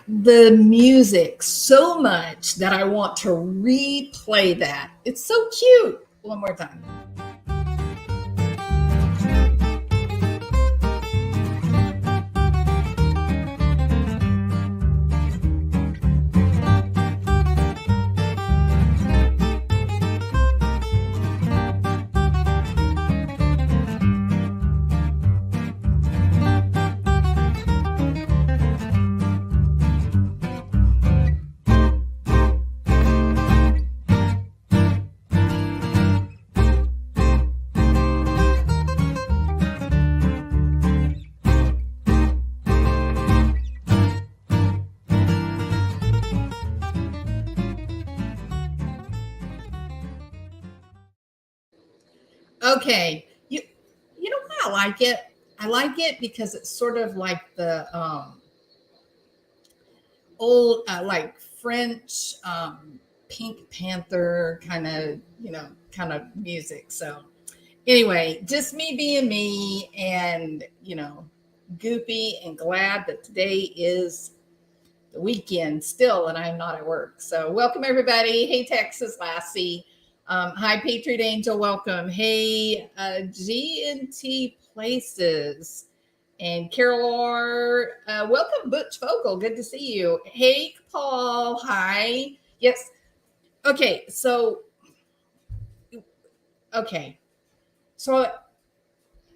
the music so much that I want to replay that. It's so cute. One more time. Okay, you know why I like it? I like it because it's sort of like the old like French Pink Panther kind of music. So anyway, just me being me, and goopy and glad that today is the weekend still, and I'm not at work. So welcome everybody. Hey Texas Lassie. Hi, Patriot Angel, welcome. Hey, G&T Places and Carol R. Welcome, Butch Vogel. Good to see you. Hey, Paul. Hi. Yes. Okay. So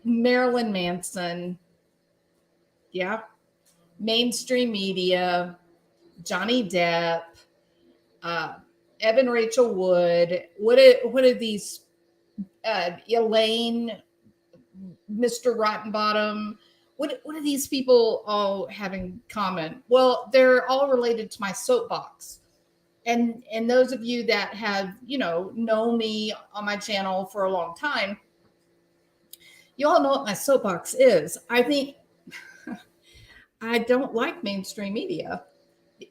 Marilyn Manson. Yeah. Mainstream media. Johnny Depp. Evan Rachel Wood. What are these? Elaine, Mr. Rottenbottom. What do these people all have in common? Well, they're all related to my soapbox. And those of you that have know me on my channel for a long time, you all know what my soapbox is. I think I don't like mainstream media.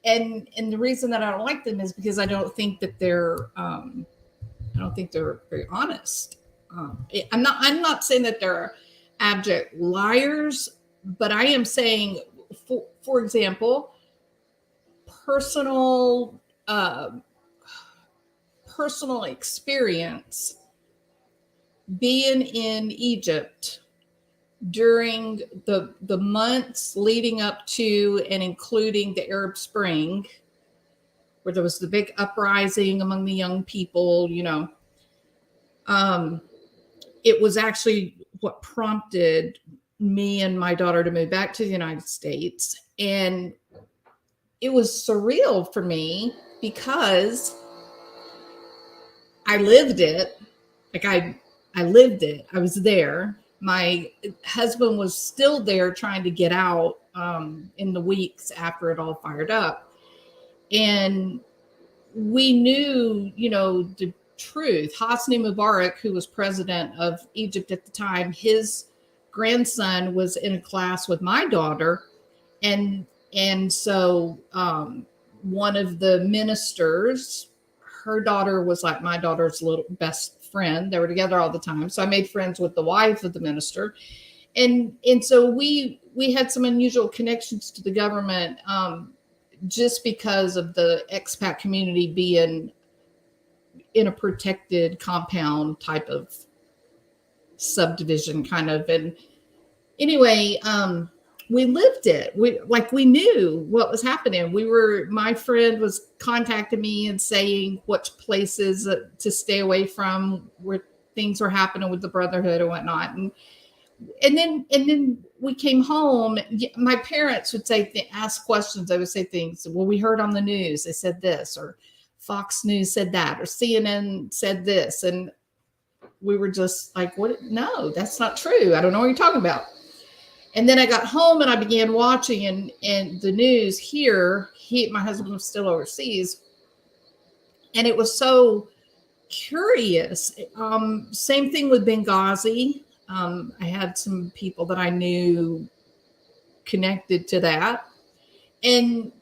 And the reason that I don't like them is because I don't think that they're very honest. I'm not saying that they're abject liars, but I am saying, for example, personal experience being in Egypt during the months leading up to and including the Arab Spring, where there was the big uprising among the young people, it was actually what prompted me and my daughter to move back to the United States. And it was surreal for me because I lived it. Like I lived it. I was there. My husband was still there trying to get out in the weeks after it all fired up. And we knew, the truth. Hosni Mubarak, who was president of Egypt at the time, his grandson was in a class with my daughter. And so one of the ministers, her daughter was like my daughter's little best friend. They were together all the time. So I made friends with the wife of the minister. And so we had some unusual connections to the government just because of the expat community being in a protected compound type of subdivision kind of. And anyway, we lived it. We knew what was happening. My friend was contacting me and saying what places to stay away from where things were happening with the Brotherhood and whatnot. And then we came home. My parents would ask questions. They would say things. Well, we heard on the news, they said this, or Fox News said that, or CNN said this. And we were just like, what? No, that's not true. I don't know what you're talking about. And then I got home and I began watching and the news here. My husband was still overseas. And it was so curious. Same thing with Benghazi. I had some people that I knew connected to that. And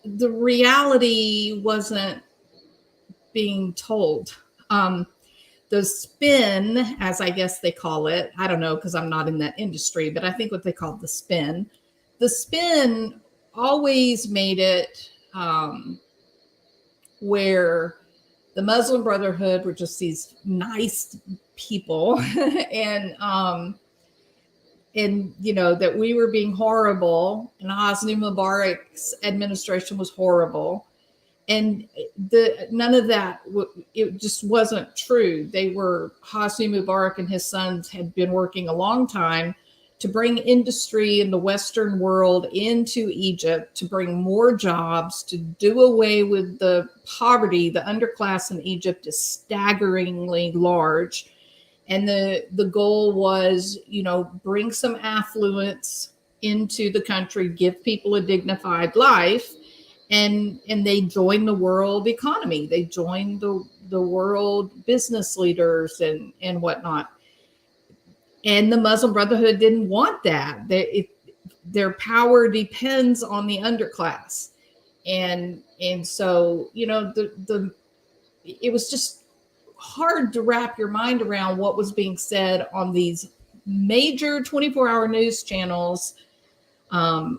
the reality wasn't being told. The spin, as I guess they call it, I don't know because I'm not in that industry, but I think what they call the spin always made it where the Muslim Brotherhood were just these nice people, and you know, that we were being horrible, and Hosni Mubarak's administration was horrible, and none of that, it just wasn't true. Hosni Mubarak and his sons had been working a long time to bring industry in the Western world into Egypt, to bring more jobs, to do away with the poverty. The underclass in Egypt is staggeringly large. And the goal was, you know, bring some affluence into the country, give people a dignified life. And they joined the world economy. They joined the world business leaders and whatnot. And the Muslim Brotherhood didn't want that. Their power depends on the underclass. And so, you know, it was just hard to wrap your mind around what was being said on these major 24-hour news channels,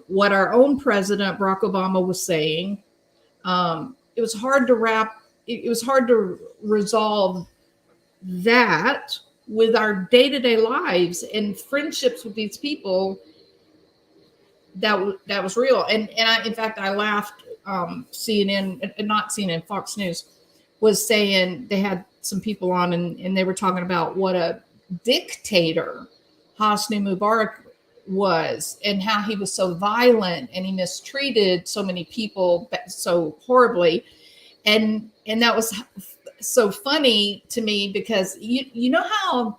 what our own president, Barack Obama, was saying. It was hard to resolve that with our day-to-day lives and friendships with these people. That was real. And in fact, I laughed. CNN, not CNN, Fox News was saying, they had some people on, and they were talking about what a dictator Hosni Mubarak was, and how he was so violent and he mistreated so many people so horribly. And that was so funny to me, because you know how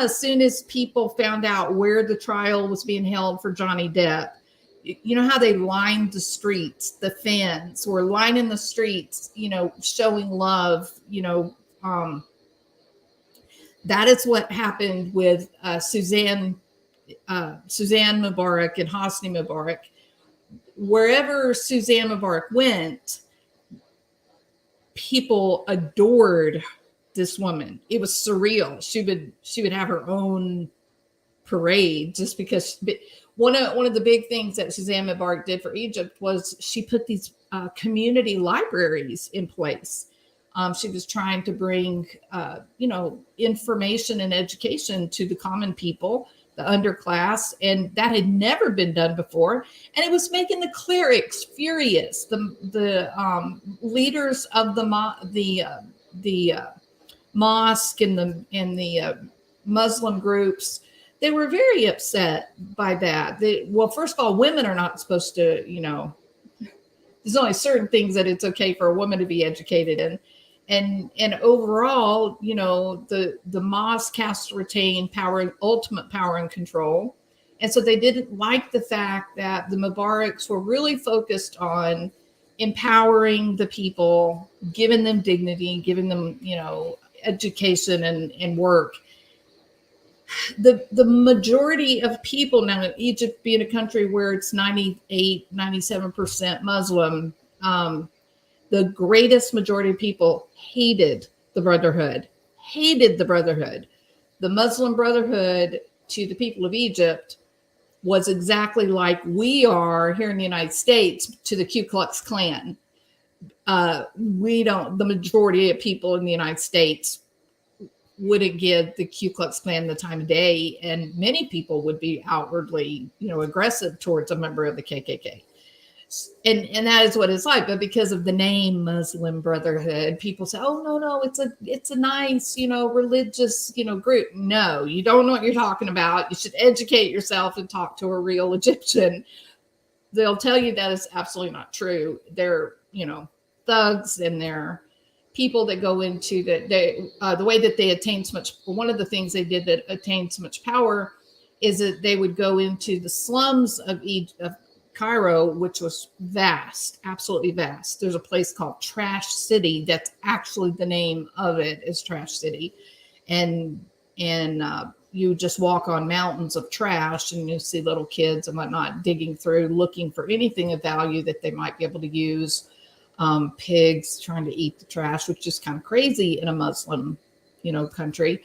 as soon as people found out where the trial was being held for Johnny Depp, you know how they lined the streets, the fans were lining the streets, you know, showing love, you know. That is what happened with Suzanne Mubarak and Hosni Mubarak. Wherever Suzanne Mubarak went, people adored this woman. It was surreal. She would have her own parade, just because one of the big things that Suzanne Mubarak did for Egypt was she put these community libraries in place. She was trying to bring, you know, information and education to the common people, the underclass, and that had never been done before. And it was making the clerics furious. The leaders of the mosque and the Muslim groups, they were very upset by that. Well, first of all, women are not supposed to, you know, there's only certain things that it's okay for a woman to be educated in. And overall, you know, the mosque has to retain power, ultimate power and control. And so they didn't like the fact that the Mubaraks were really focused on empowering the people, giving them dignity, giving them, you know, education and work. The majority of people now, Egypt being a country where it's 97% Muslim, the greatest majority of people hated the Brotherhood. The Muslim Brotherhood to the people of Egypt was exactly like we are here in the United States to the Ku Klux Klan. The majority of people in the United States wouldn't give the Ku Klux Klan the time of day, and many people would be outwardly, you know, aggressive towards a member of the KKK. And that is what it's like. But because of the name Muslim Brotherhood, people say, oh, no, it's a nice, you know, religious, you know, group. No, you don't know what you're talking about. You should educate yourself and talk to a real Egyptian. They'll tell you that is absolutely not true. They're, you know, thugs, and they're people that go into the way that they attain so much. One of the things they did that attained so much power is that they would go into the slums of Cairo, which was vast, absolutely vast. There's a place called Trash City. That's actually the name of it, is Trash City. And you just walk on mountains of trash, and you see little kids and whatnot digging through, looking for anything of value that they might be able to use. Pigs trying to eat the trash, which is kind of crazy in a Muslim, you know, country.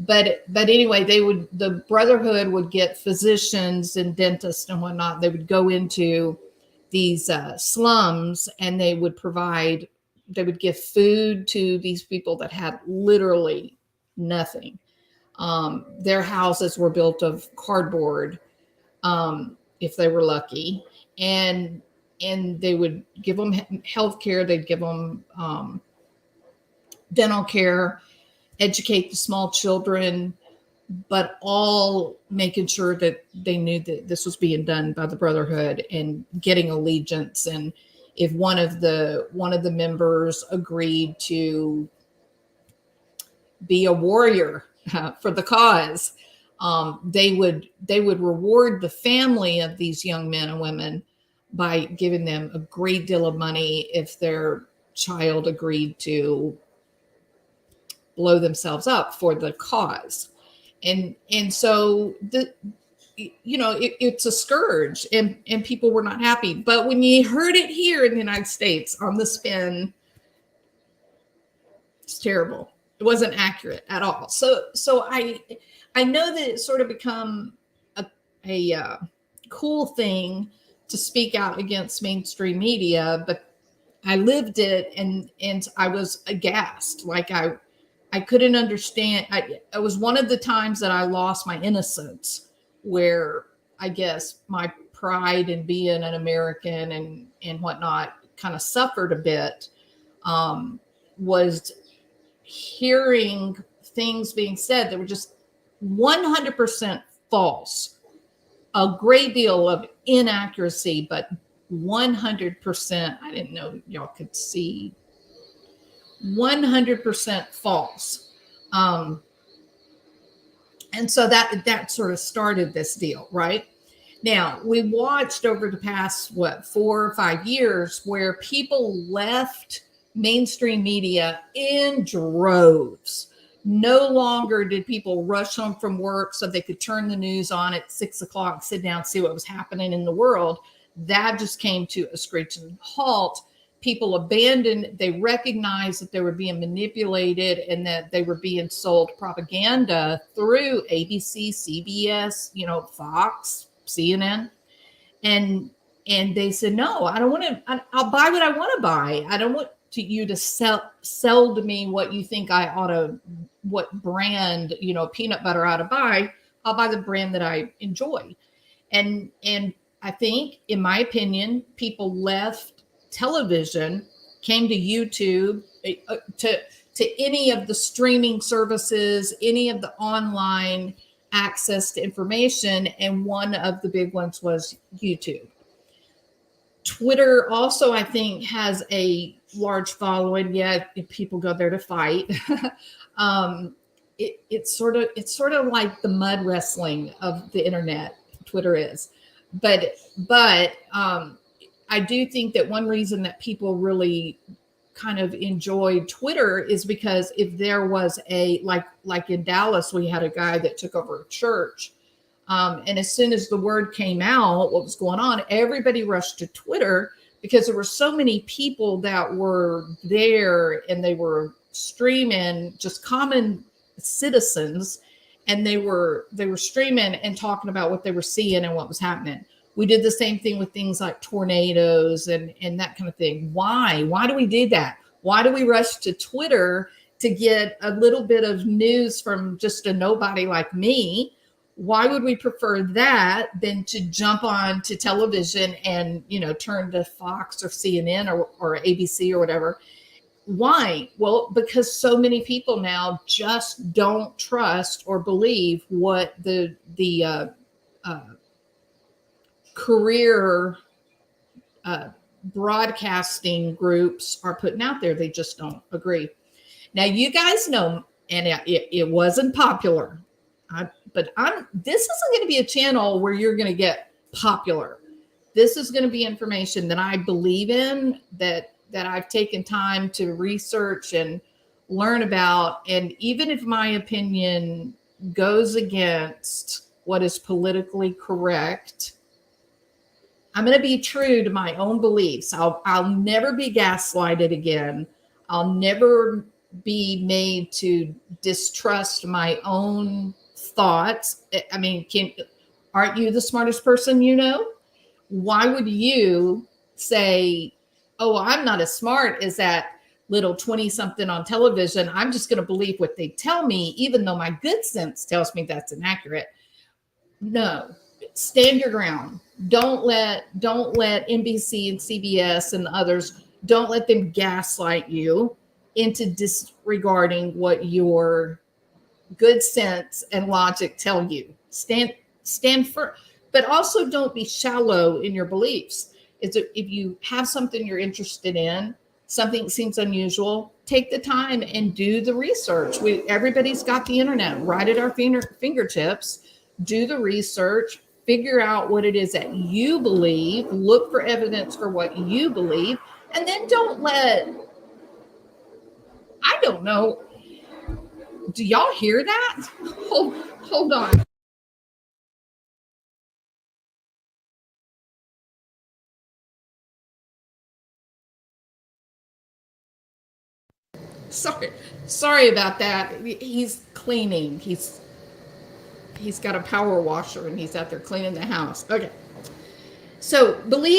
But anyway, the Brotherhood would get physicians and dentists and whatnot. They would go into slums, and they would give food to these people that had literally nothing. Their houses were built of cardboard, if they were lucky, and they would give them health care. They'd give them dental care, educate the small children, but all making sure that they knew that this was being done by the Brotherhood and getting allegiance. And if one of the members agreed to be a warrior for the cause, they would reward the family of these young men and women by giving them a great deal of money if their child agreed to blow themselves up for the cause. And so it's a scourge, and people were not happy. But when you heard it here in the United States on the spin, it's terrible. It wasn't accurate at all. So I know that it's sort of become a cool thing to speak out against mainstream media, but I lived it, and I was aghast. Like I couldn't understand. It was one of the times that I lost my innocence, where I guess my pride in being an American and whatnot kind of suffered a bit, was hearing things being said that were just 100% false. A great deal of inaccuracy, but 100%, I didn't know y'all could see, 100% false. And so that sort of started this deal, right? Now, we watched over the past, 4 or 5 years, where people left mainstream media in droves. No longer did people rush home from work so they could turn the news on at 6 o'clock, sit down, see what was happening in the world. That just came to a screeching halt. People abandoned, they recognized that they were being manipulated and that they were being sold propaganda through ABC, CBS, Fox, CNN. And they said, no, I don't want to, I'll buy what I want to buy. I don't want you to sell to me what you think I ought to, what brand, peanut butter I ought to buy. I'll buy the brand that I enjoy. And I think, in my opinion, people left television, came to YouTube, to any of the streaming services, any of the online access to information. And one of the big ones was YouTube. Twitter also, I think, has a large following. Yeah, people go there to fight. It's sort of like the mud wrestling of the internet. Twitter is, but I do think that one reason that people really kind of enjoyed Twitter is because if there was like in Dallas, we had a guy that took over a church. And as soon as the word came out, what was going on, everybody rushed to Twitter because there were so many people that were there and they were streaming, just common citizens. And they were streaming and talking about what they were seeing and what was happening. We did the same thing with things like tornadoes and that kind of thing. Why? Why do we do that? Why do we rush to Twitter to get a little bit of news from just a nobody like me? Why would we prefer that than to jump on to television and, turn to Fox or CNN or ABC or whatever? Why? Well, because so many people now just don't trust or believe what the career broadcasting groups are putting out there. They just don't agree. Now, you guys know, and it wasn't popular, but this isn't going to be a channel where you're going to get popular. This is going to be information that I believe in, that I've taken time to research and learn about. And even if my opinion goes against what is politically correct, I'm going to be true to my own beliefs. I'll never be gaslighted again. I'll never be made to distrust my own thoughts. I mean, aren't you the smartest person you know? Why would you say, oh, I'm not as smart as that little 20-something on television. I'm just going to believe what they tell me, even though my good sense tells me that's inaccurate. No, stand your ground. Don't let NBC and CBS and others, don't let them gaslight you into disregarding what your good sense and logic tell you. Stand firm, but also don't be shallow in your beliefs. If you have something you're interested in, something seems unusual, take the time and do the research. Everybody's got the internet right at our fingertips. Do the research, figure out what it is that you believe, look for evidence for what you believe, and then don't let, I don't know, do y'all hear that? Hold on. Sorry about that. He's cleaning. He's got a power washer and he's out there cleaning the house. Okay. So do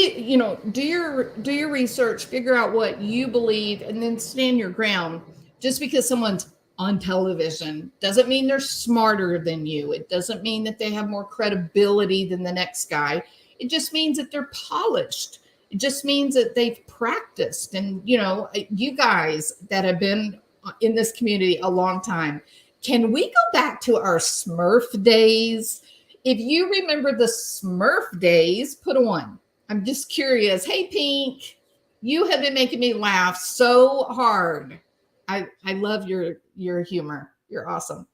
your research, figure out what you believe, and then stand your ground. Just because someone's on television doesn't mean they're smarter than you. It doesn't mean that they have more credibility than the next guy. It just means that they're polished. It just means that they've practiced. And, you guys that have been in this community a long time, can we go back to our Smurf days? If you remember the Smurf days, put a 1. I'm just curious. Hey, Pink, you have been making me laugh so hard. I love your humor. You're awesome.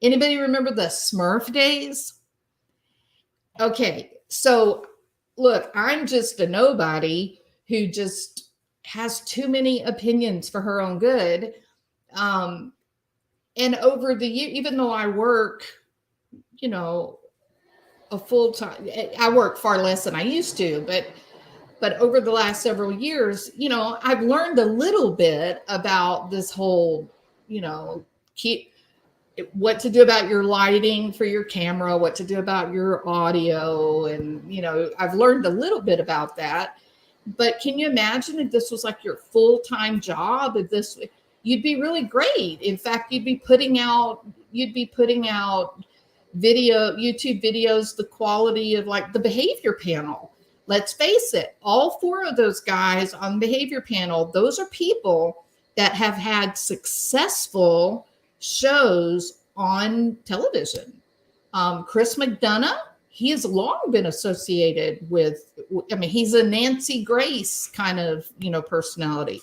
Anybody remember the Smurf days? Okay, so look, I'm just a nobody who just has too many opinions for her own good. And over the year, even though I work, a full time, I work far less than I used to, but over the last several years, I've learned a little bit about this whole, what to do about your lighting for your camera, what to do about your audio. And, I've learned a little bit about that. But can you imagine if this was like your full-time job? You'd be really great. In fact, you'd be putting out YouTube videos, the quality of like the behavior panel. Let's face it, all 4 of those guys on the behavior panel, those are people that have had successful shows on television. Chris McDonough, he has long been associated with, he's a Nancy Grace kind of, personality.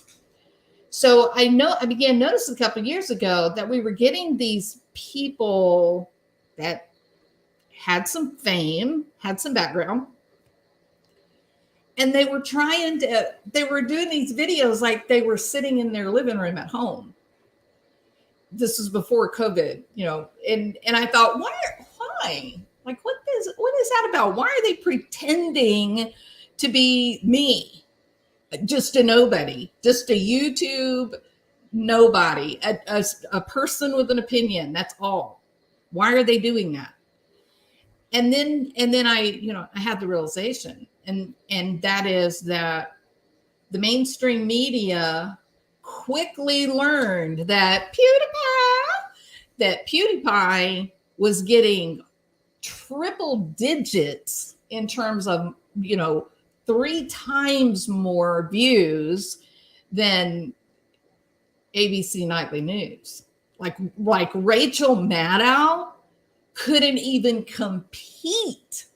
So I began noticing a couple of years ago that we were getting these people that had some fame, had some background, and they were doing these videos like they were sitting in their living room at home. This was before COVID, and I thought, why? Like, what is that about? Why are they pretending to be me? Just a nobody, just a YouTube nobody, a person with an opinion. That's all. Why are they doing that? And then I had the realization, and that is that the mainstream media quickly learned that PewDiePie was getting triple digits in terms of 3 times more views than ABC Nightly News. Like Rachel Maddow couldn't even compete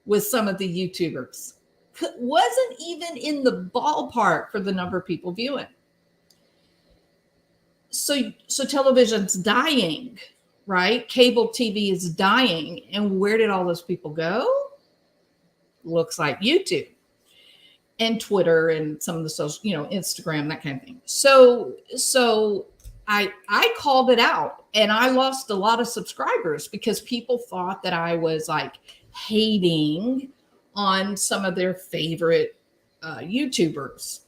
with some of the YouTubers. Wasn't even in the ballpark for the number of people viewing. So television's dying, right? Cable TV is dying. And where did all those people go? Looks like YouTube and Twitter and some of the social, Instagram, that kind of thing. So I called it out, and I lost a lot of subscribers because people thought that I was like hating on some of their favorite YouTubers.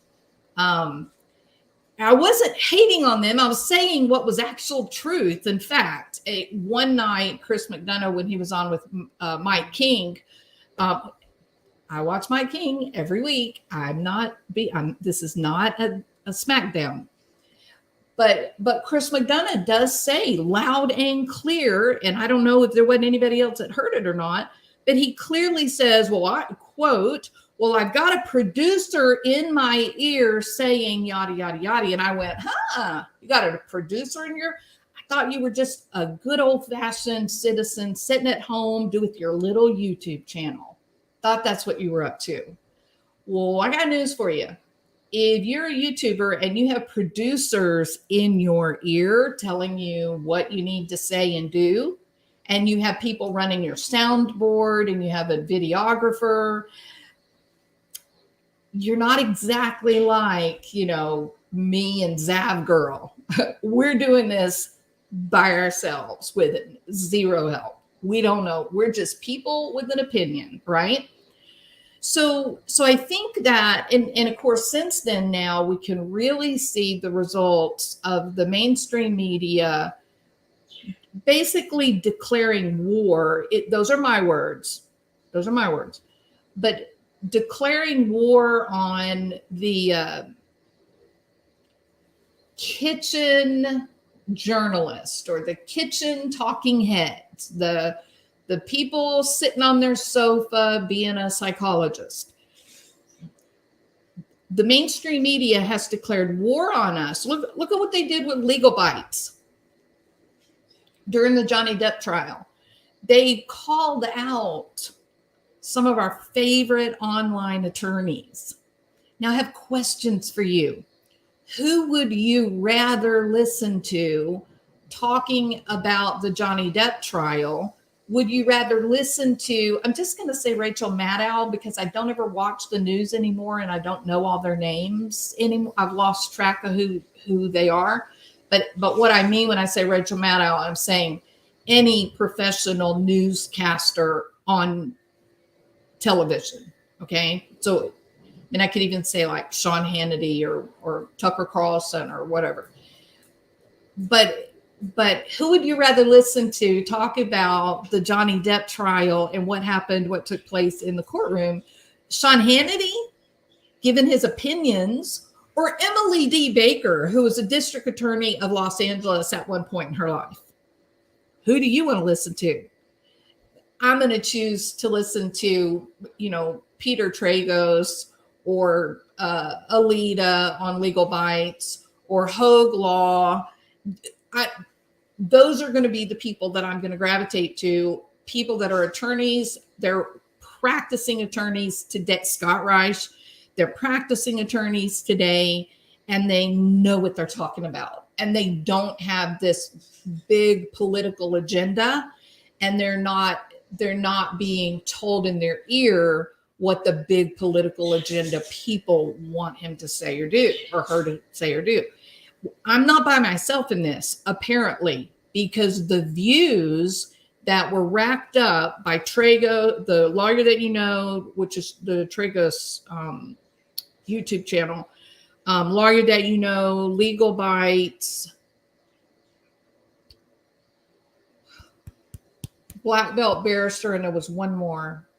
I wasn't hating on them. I was saying what was actual truth. In fact, one night, Chris McDonough, when he was on with Mike King, I watch my king every week. This is not a smackdown. But Chris McDonough does say loud and clear, and I don't know if there wasn't anybody else that heard it or not, but he clearly says, well, I quote, well, I've got a producer in my ear saying yada, yada, yada. And I went, you got a producer in your, I thought you were just a good old fashioned citizen sitting at home with your little YouTube channel. Thought that's what you were up to. Well, I got news for you. If you're a YouTuber and you have producers in your ear telling you what you need to say and do, and you have people running your soundboard and you have a videographer, you're not exactly like, me and Zav Girl. We're doing this by ourselves with zero help. We don't know. We're just people with an opinion, right? So I think that, and of course, since then now we can really see the results of the mainstream media basically declaring war. Those are my words. But declaring war on the kitchen journalist or the kitchen talking heads, the people sitting on their sofa being a psychologist. The mainstream media has declared war on us. Look at what they did with legal bites during the Johnny Depp trial. They called out some of our favorite online attorneys. Now I have questions for you. Who would you rather listen to talking about the Johnny Depp trial? Would you rather listen to, I'm just going to say Rachel Maddow, because I don't ever watch the news anymore and I don't know all their names anymore. I've lost track of who they are. But what I mean when I say Rachel Maddow, I'm saying any professional newscaster on television. Okay. So, and I could even say like Sean Hannity or Tucker Carlson or whatever. But who would you rather listen to talk about the Johnny Depp trial and what happened, what took place in the courtroom? Sean Hannity, given his opinions, or Emily D. Baker, who was a district attorney of Los Angeles at one point in her life? Who do you want to listen to? I'm going to choose to listen to, Peter Tragos or Alita on Legal Bites or Hogue Law. Those are going to be the people that I'm going to gravitate to. People that are attorneys, they're practicing attorneys today. Scott Reich, they're practicing attorneys today, and they know what they're talking about. And they don't have this big political agenda, and they're not being told in their ear what the big political agenda people want him to say or do, or her to say or do. I'm not by myself in this, apparently, because the views that were racked up by Trago, the lawyer that you know, which is the Tragos YouTube channel, lawyer that you know, Legal Bites, Black Belt Barrister, and there was one more.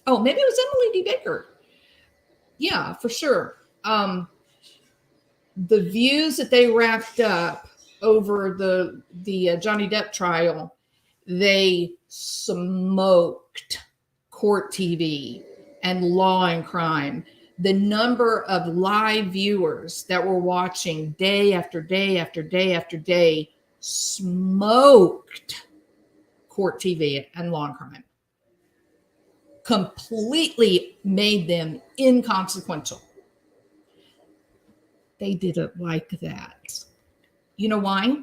Oh, maybe it was Emily D. Baker. Yeah, for sure. The views that they racked up over the Johnny Depp trial, they smoked court TV and Law and Crime. The number of live viewers that were watching day after day after day after day smoked court TV and Law and Crime. Completely made them inconsequential. They didn't like that. You know why?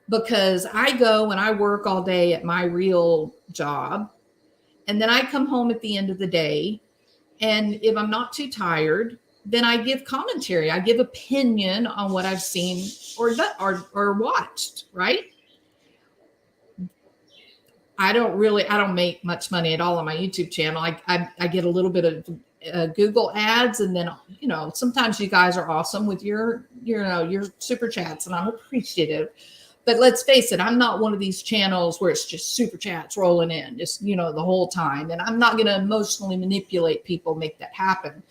Because I go and I work all day at my real job, and then I come home at the end of the day, and if I'm not too tired, then I give commentary. I give opinion on what I've seen or watched, right? I don't make much money at all on my YouTube channel. I get a little bit of Google ads, and then sometimes you guys are awesome with your super chats, and I'm appreciative. But let's face it, I'm not one of these channels where it's just super chats rolling in, just, you know, the whole time. And I'm not going to emotionally manipulate people, make that happen.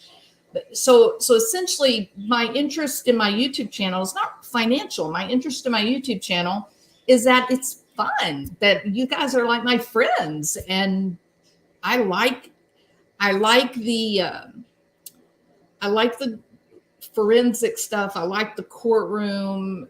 But so essentially, my interest in my YouTube channel is not financial. My interest in my YouTube channel is that it's fun, that you guys are like my friends. And I like the forensic stuff. I like the courtroom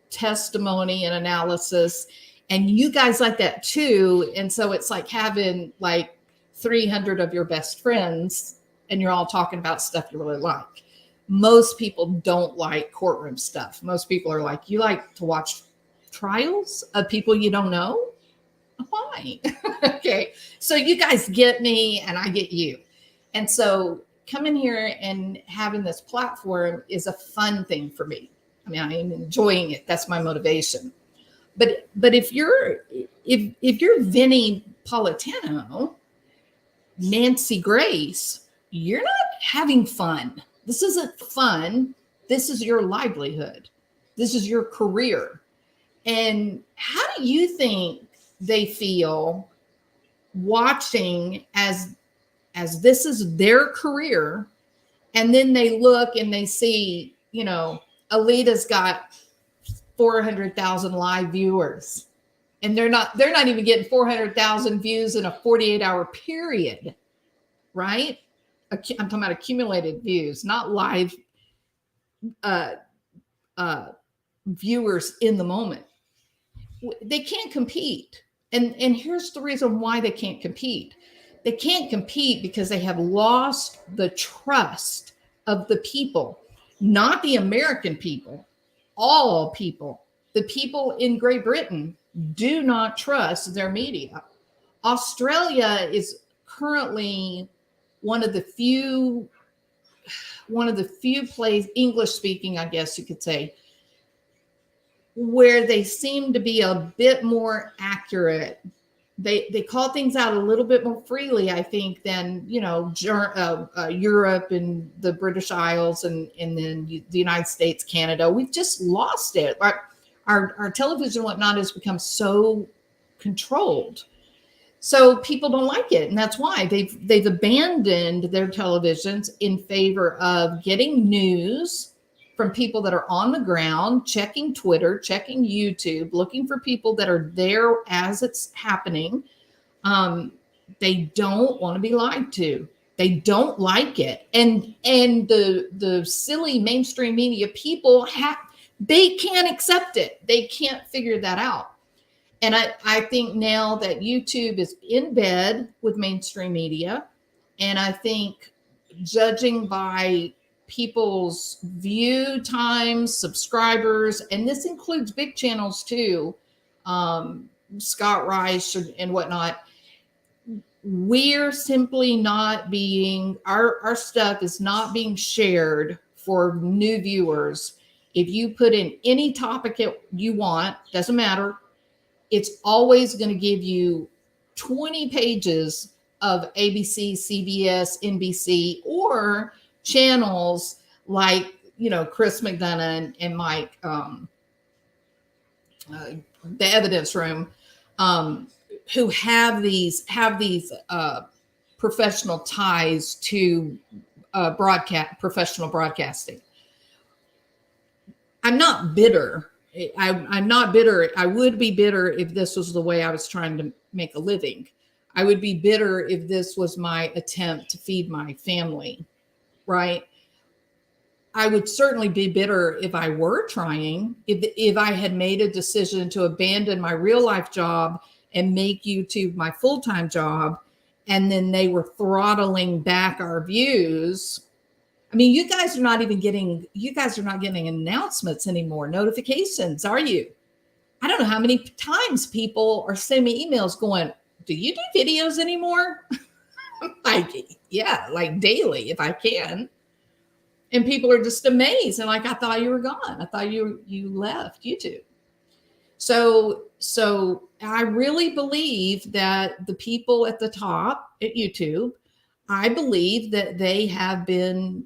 testimony and analysis, and you guys like that too. And so it's like having like 300 of your best friends, and you're all talking about stuff you really like. Most people don't like courtroom stuff. Most people are like, you like to watch trials of people you don't know? Why? Okay, so you guys get me and I get you. And so coming here and having this platform is a fun thing for me. I mean, I am enjoying it. That's my motivation. But if you're Vinnie Politino, Nancy Grace, you're not having fun. This isn't fun. This is your livelihood. This is your career. And how do you think they feel watching as this is their career, and then they look and they see, you know, Alita's got 400,000 live viewers, and they're not even getting 400,000 views in a 48-hour period, right? I'm talking about accumulated views, not live viewers in the moment. They can't compete. And here's the reason why they can't compete. They can't compete because they have lost the trust of the people, not the American people, all people. The people in Great Britain do not trust their media. Australia is currently one of the few places, English speaking, I guess you could say, where they seem to be a bit more accurate. They call things out a little bit more freely, I think, than, you know, Europe and the British Isles and then the United States, Canada. We've just lost it. Our television and whatnot has become so controlled. So people don't like it. And that's why they've abandoned their televisions in favor of getting news from people that are on the ground, checking Twitter, checking YouTube, looking for people that are there as it's happening. They don't want to be lied to. They don't like it. And the silly mainstream media people they can't accept it. They can't figure that out. And I think now that YouTube is in bed with mainstream media, and I think judging by people's view times, subscribers, and this includes big channels too, Scott Rice and whatnot, we're simply not being, our stuff is not being shared for new viewers. If you put in any topic you want, doesn't matter, it's always going to give you 20 pages of ABC, CBS, NBC, or channels like, you know, Chris McDonough and Mike, the Evidence Room, who have these professional ties to professional broadcasting. I'm not bitter. I'm not bitter. I would be bitter if this was the way I was trying to make a living. I would be bitter if this was my attempt to feed my family, right? I would certainly be bitter if I were trying, if I had made a decision to abandon my real life job and make YouTube my full-time job, and then they were throttling back our views. I mean, you guys are not getting announcements anymore, notifications, are you? I don't know how many times people are sending me emails going, do you do videos anymore? Like, yeah, like daily if I can. And people are just amazed. And like, I thought you were gone. I thought you left YouTube. So I really believe that the people at the top at YouTube, I believe that they have been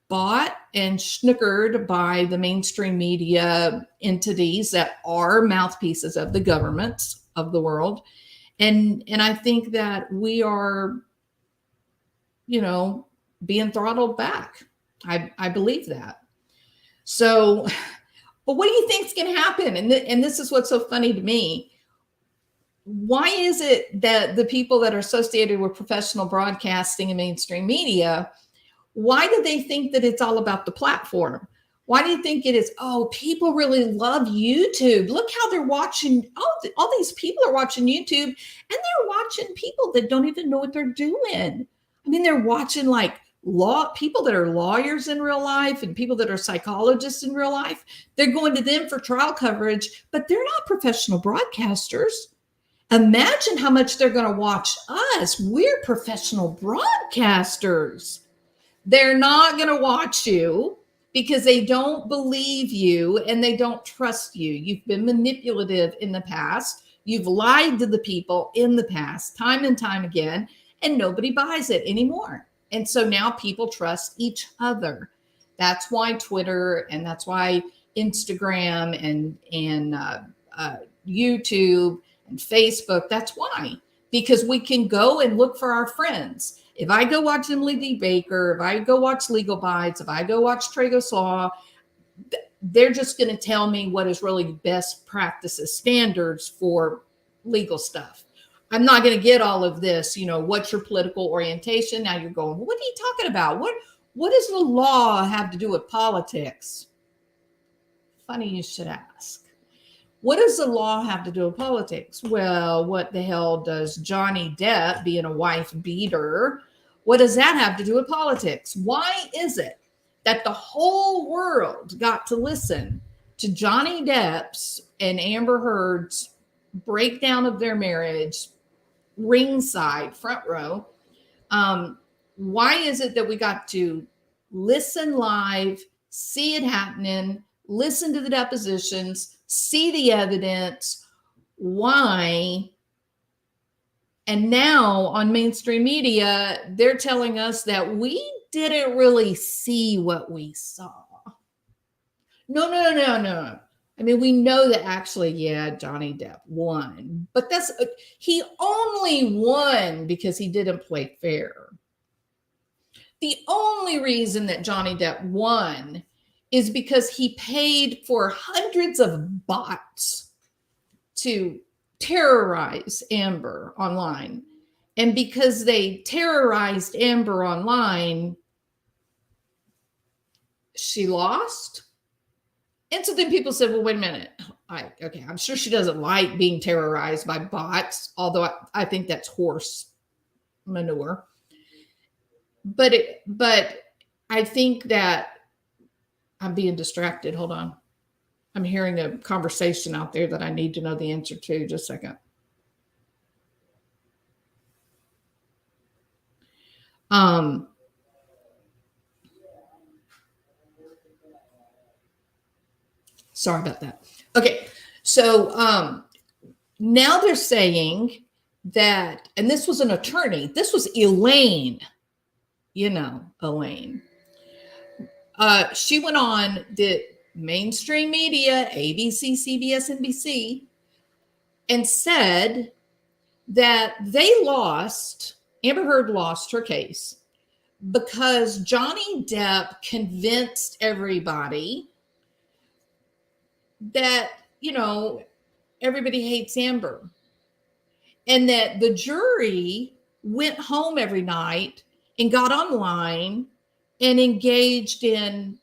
bought and snookered by the mainstream media entities that are mouthpieces of the governments of the world. And I think that we are, being throttled back. I believe that. So, but what do you think is going to happen? And this is what's so funny to me. Why is it that the people that are associated with professional broadcasting and mainstream media, why do they think that it's all about the platform? Why do you think it is? Oh, people really love YouTube. Look how they're watching. All these people are watching YouTube, and they're watching people that don't even know what they're doing. I mean, they're watching like people that are lawyers in real life and people that are psychologists in real life. They're going to them for trial coverage, but they're not professional broadcasters. Imagine how much they're going to watch us. We're professional broadcasters. They're not going to watch you because they don't believe you and they don't trust you. You've been manipulative in the past. You've lied to the people in the past, time and time again, and nobody buys it anymore. And so now people trust each other. That's why Twitter, and that's why Instagram and YouTube and Facebook, that's why. Because we can go and look for our friends. If I go watch Emily D. Baker, if I go watch Legal Bites, if I go watch Tragos Law, they're just going to tell me what is really best practices, standards for legal stuff. I'm not going to get all of this, what's your political orientation? Now you're going, what are you talking about? What does the law have to do with politics? Funny you should ask. What does the law have to do with politics? Well, what the hell does Johnny Depp being a wife beater, what does that have to do with politics? Why is it that the whole world got to listen to Johnny Depp's and Amber Heard's breakdown of their marriage, ringside, front row? Why is it that we got to listen live, see it happening, listen to the depositions, see the evidence? Why? And now on mainstream media, they're telling us that we didn't really see what we saw. No. I mean, we know that actually, Johnny Depp won, but he only won because he didn't play fair. The only reason that Johnny Depp won is because he paid for hundreds of bots to terrorize Amber online. And because they terrorized Amber online, she lost. And so then people said, well, wait a minute. I'm sure she doesn't like being terrorized by bots, although I think that's horse manure. But I think that I'm being distracted. Hold on. I'm hearing a conversation out there that I need to know the answer to. Just a second. Sorry about that. Okay. So now they're saying that, and this was an attorney. This was Elaine. Elaine. She went on the mainstream media, ABC, CBS, NBC, and said that Amber Heard lost her case because Johnny Depp convinced everybody that, everybody hates Amber, and that the jury went home every night and got online and engaged in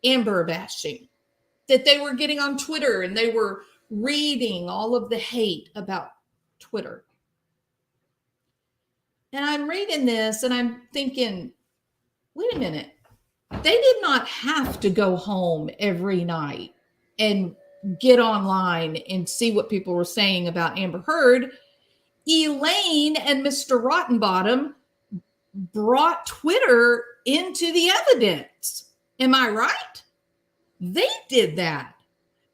Amber bashing, that they were getting on Twitter and they were reading all of the hate about Twitter. And I'm reading this and I'm thinking, wait a minute. They did not have to go home every night and get online and see what people were saying about Amber Heard. Elaine and Mr. Rottenbottom brought Twitter into the evidence. Am I right? They did that.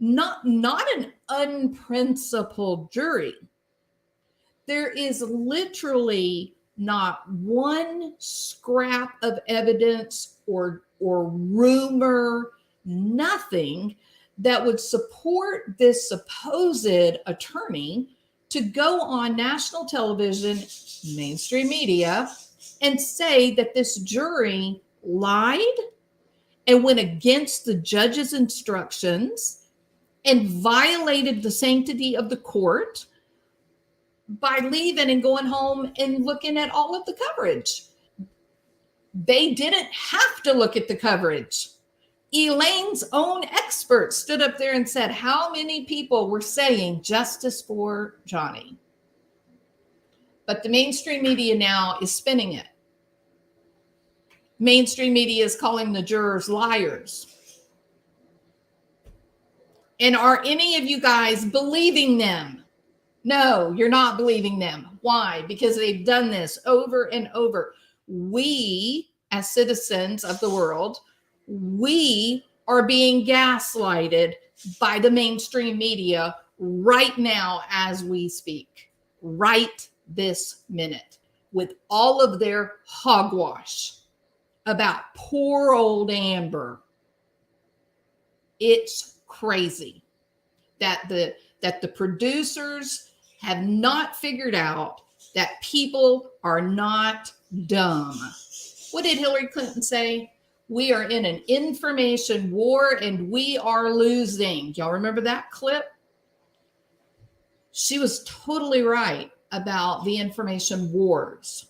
Not an unprincipled jury. There is literally not one scrap of evidence or rumor, nothing that would support this supposed attorney to go on national television, mainstream media, and say that this jury lied and went against the judge's instructions and violated the sanctity of the court by leaving and going home and looking at all of the coverage. They didn't have to look at the coverage. Elaine's own expert stood up there and said how many people were saying justice for Johnny. But the mainstream media now is spinning it. Mainstream media is calling the jurors liars. And are any of you guys believing them? No, you're not believing them. Why? Because they've done this over and over. We, as citizens of the world, we are being gaslighted by the mainstream media right now as we speak, right this minute, with all of their hogwash about poor old Amber. It's crazy that the producers have not figured out that people are not dumb. What did Hillary Clinton say? We are in an information war and we are losing. Y'all remember that clip? She was totally right about the information wars.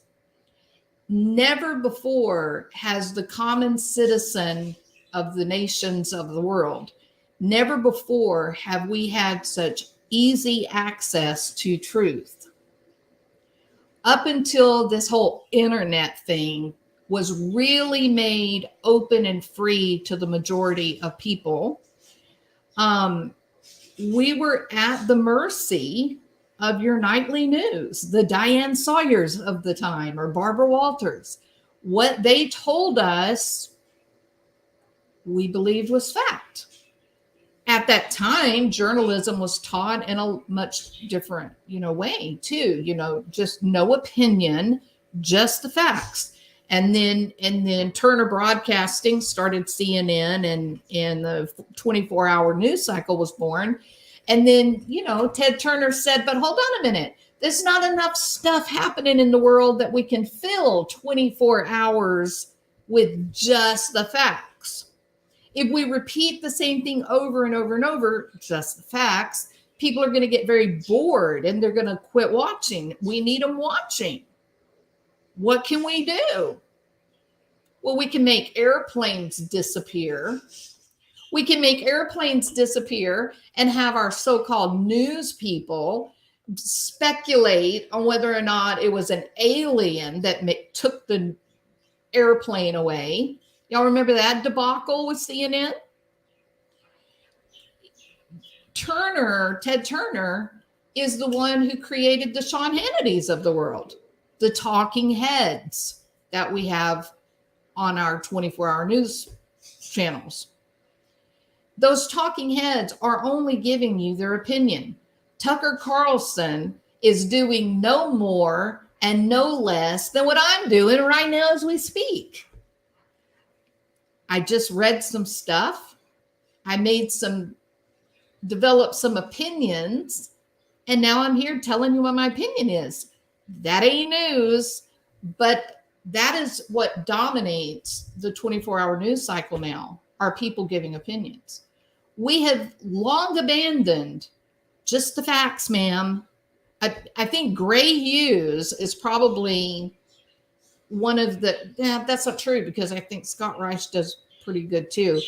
Never before has the common citizen of the nations of the world, never before have we had such easy access to truth. Up until this whole internet thing was really made open and free to the majority of people, we were at the mercy of your nightly news, the Diane Sawyers of the time, or Barbara Walters. What they told us, we believed was fact. At that time, journalism was taught in a much different, way too. Just no opinion, just the facts. And then Turner Broadcasting started CNN, and the 24-hour news cycle was born. And then, Ted Turner said, but hold on a minute. There's not enough stuff happening in the world that we can fill 24 hours with just the facts. If we repeat the same thing over and over and over, just the facts, people are going to get very bored and they're going to quit watching. We need them watching. What can we do? Well, we can make airplanes disappear. We can make airplanes disappear and have our so-called news people speculate on whether or not it was an alien that took the airplane away. Y'all remember that debacle with CNN? Ted Turner is the one who created the Sean Hannitys of the world, the talking heads that we have on our 24-hour news channels. Those talking heads are only giving you their opinion. Tucker Carlson is doing no more and no less than what I'm doing right now as we speak. I just read some stuff. I developed some opinions, and now I'm here telling you what my opinion is. That ain't news, but that is what dominates the 24-hour news cycle now, are people giving opinions. We have long abandoned just the facts, ma'am. I think Gray Hughes is probably one of the, that's not true because I think Scott Reich does pretty good too.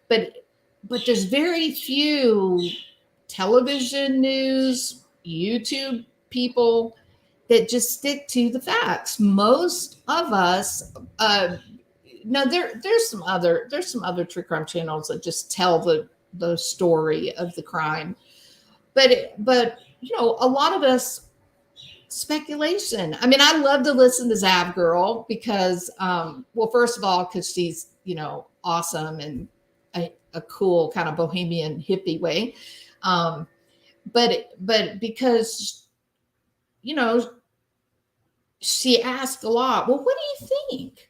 But there's very few television news, YouTube people that just stick to the facts. Most of us, no, there's some other true crime channels that just tell the story of the crime, but a lot of us, speculation. I mean, I love to listen to Zav Girl because, well, first of all, because she's awesome and a cool kind of bohemian hippie way, but because she asked a lot. Well, what do you think?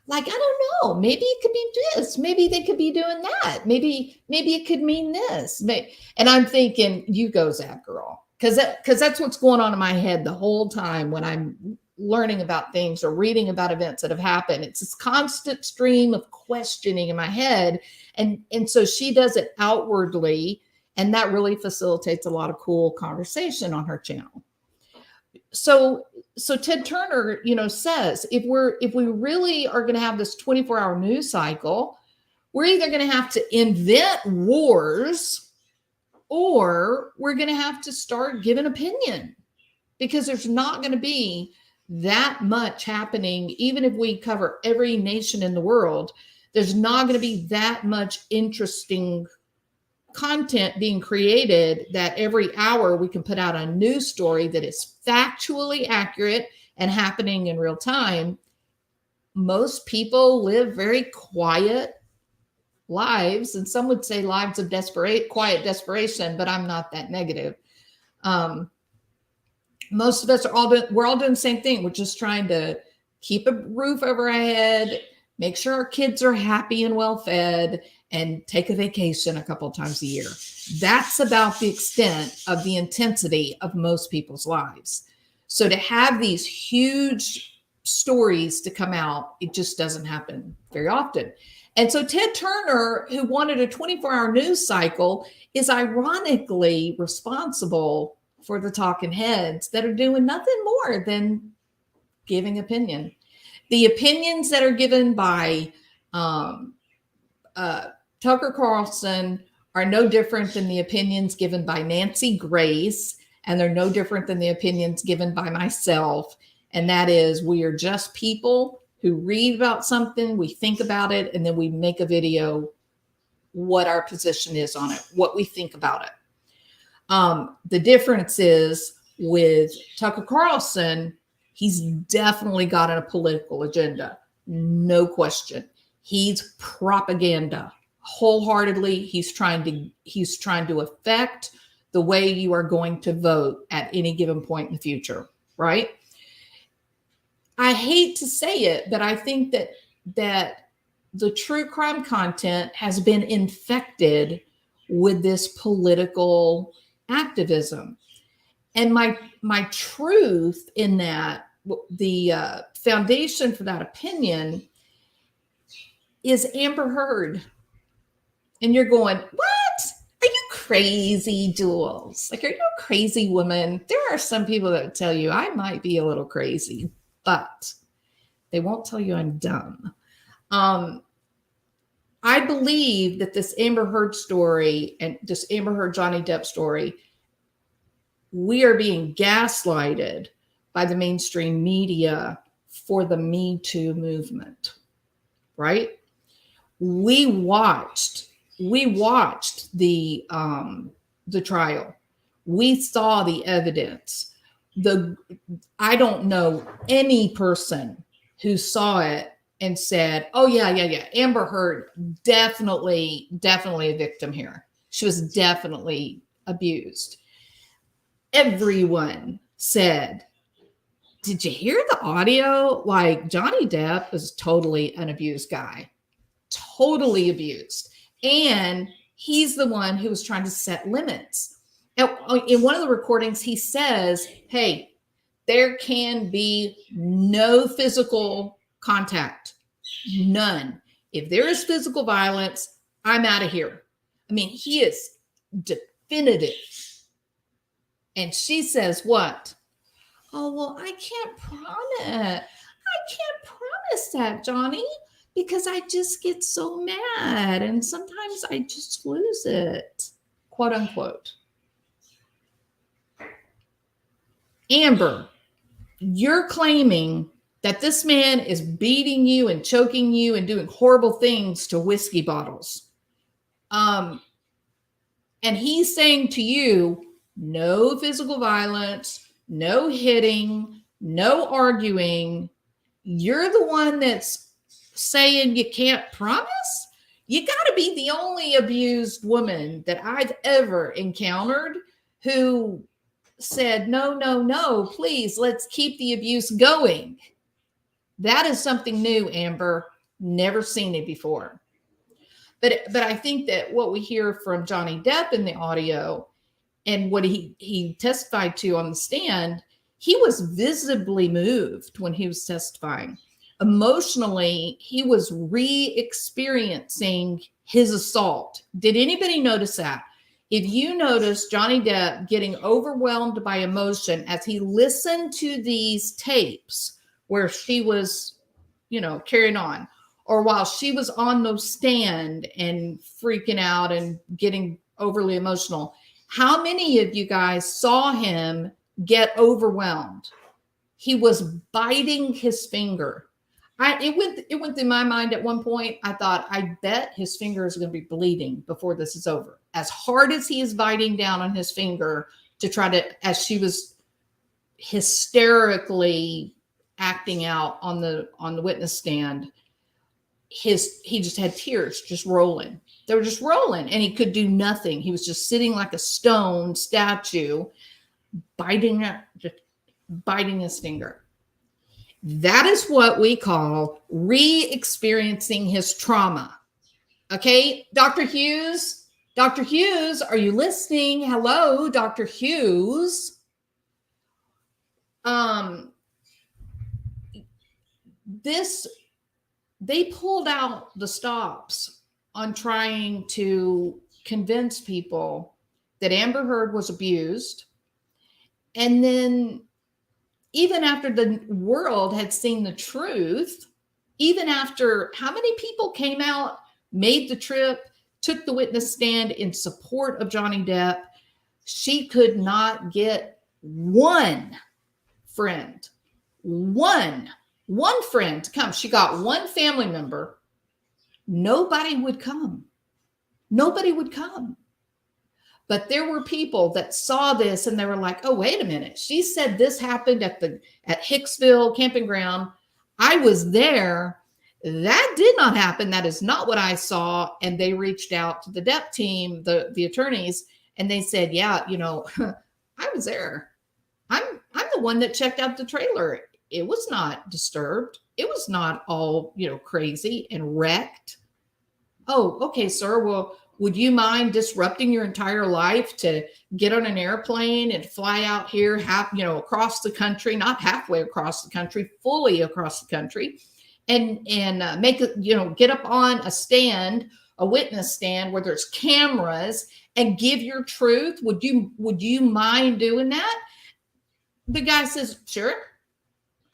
like, I don't know, maybe it could be this, maybe they could be doing that, maybe it could mean this. And I'm thinking, you go, Zach, girl, because that's what's going on in my head the whole time when I'm learning about things or reading about events that have happened. It's this constant stream of questioning in my head. And so she does it outwardly, and that really facilitates a lot of cool conversation on her channel. So Ted Turner, says if we really are going to have this 24-hour news cycle, we're either going to have to invent wars, or we're going to have to start giving opinion, because there's not going to be that much happening. Even if we cover every nation in the world, there's not going to be that much interesting content being created that every hour we can put out a news story that is factually accurate and happening in real time. Most people live very quiet lives, and some would say lives of quiet desperation, but I'm not that negative. Most of us we're all doing the same thing. We're just trying to keep a roof over our head, make sure our kids are happy and well fed, and take a vacation a couple of times a year. That's about the extent of the intensity of most people's lives. So to have these huge stories to come out, it just doesn't happen very often. And so Ted Turner, who wanted a 24-hour news cycle, is ironically responsible for the talking heads that are doing nothing more than giving opinion. The opinions that are given by Tucker Carlson are no different than the opinions given by Nancy Grace, and they're no different than the opinions given by myself. And that is, we are just people who read about something, we think about it, and then we make a video what our position is on it, what we think about it. The difference is with Tucker Carlson, he's definitely got a political agenda, no question. He's propaganda. Wholeheartedly, he's trying to affect the way you are going to vote at any given point in the future, right? I hate to say it, but I think that the true crime content has been infected with this political activism. And my truth in that, the foundation for that opinion is Amber Heard. And you're going, what? Are you crazy, Jules? Like, are you a crazy woman? There are some people that tell you I might be a little crazy, but they won't tell you I'm dumb. I believe that this Amber Heard story and this Amber Heard Johnny Depp story, we are being gaslighted by the mainstream media for the MeToo movement, right? We watched the trial. We saw the evidence. I don't know any person who saw it and said, oh yeah, Amber Heard, definitely a victim here. She was definitely abused. Everyone said, did you hear the audio? Like, Johnny Depp is totally an abused guy, totally abused. And he's the one who was trying to set limits. In one of the recordings, he says, hey, there can be no physical contact, none. If there is physical violence, I'm out of here. I mean, he is definitive. And she says, what? Oh, well, I can't promise that, Johnny, because I just get so mad and sometimes I just lose it, quote unquote. Amber, you're claiming that this man is beating you and choking you and doing horrible things to whiskey bottles. And he's saying to you, no physical violence, no hitting, no arguing. You're the one that's saying you can't promise? You got to be the only abused woman that I've ever encountered who said, no, please, let's keep the abuse going. That is something new, Amber. Never seen it before. But I think that what we hear from Johnny Depp in the audio and what he testified to on the stand, he was visibly moved when he was testifying. Emotionally, he was re-experiencing his assault. Did anybody notice that? If you notice Johnny Depp getting overwhelmed by emotion as he listened to these tapes where she was, carrying on, or while she was on the stand and freaking out and getting overly emotional, how many of you guys saw him get overwhelmed? He was biting his finger. It went through my mind at one point. I thought, I bet his finger is going to be bleeding before this is over. As hard as he is biting down on his finger to try to, as she was hysterically acting out on the witness stand, he just had tears just rolling. They were just rolling, and he could do nothing. He was just sitting like a stone statue, biting his finger. That is what we call re-experiencing his trauma. Okay, Dr. Hughes, are you listening? Hello, Dr. Hughes. They pulled out the stops on trying to convince people that Amber Heard was abused. And then even after the world had seen the truth, even after how many people came out, made the trip, took the witness stand in support of Johnny Depp, she could not get one friend to come. She got one family member. Nobody would come. But there were people that saw this and they were like, oh, wait a minute. She said this happened at Hicksville camping ground. I was there. That did not happen. That is not what I saw. And they reached out to the Depp team, the attorneys, and they said, yeah, I was there. I'm the one that checked out the trailer. It was not disturbed. It was not all, crazy and wrecked. Oh, okay, sir. Well, would you mind disrupting your entire life to get on an airplane and fly out here, across the country, not halfway across the country, fully across the country, and make it, get up on a witness stand where there's cameras and give your truth? Would you mind doing that? The guy says, sure.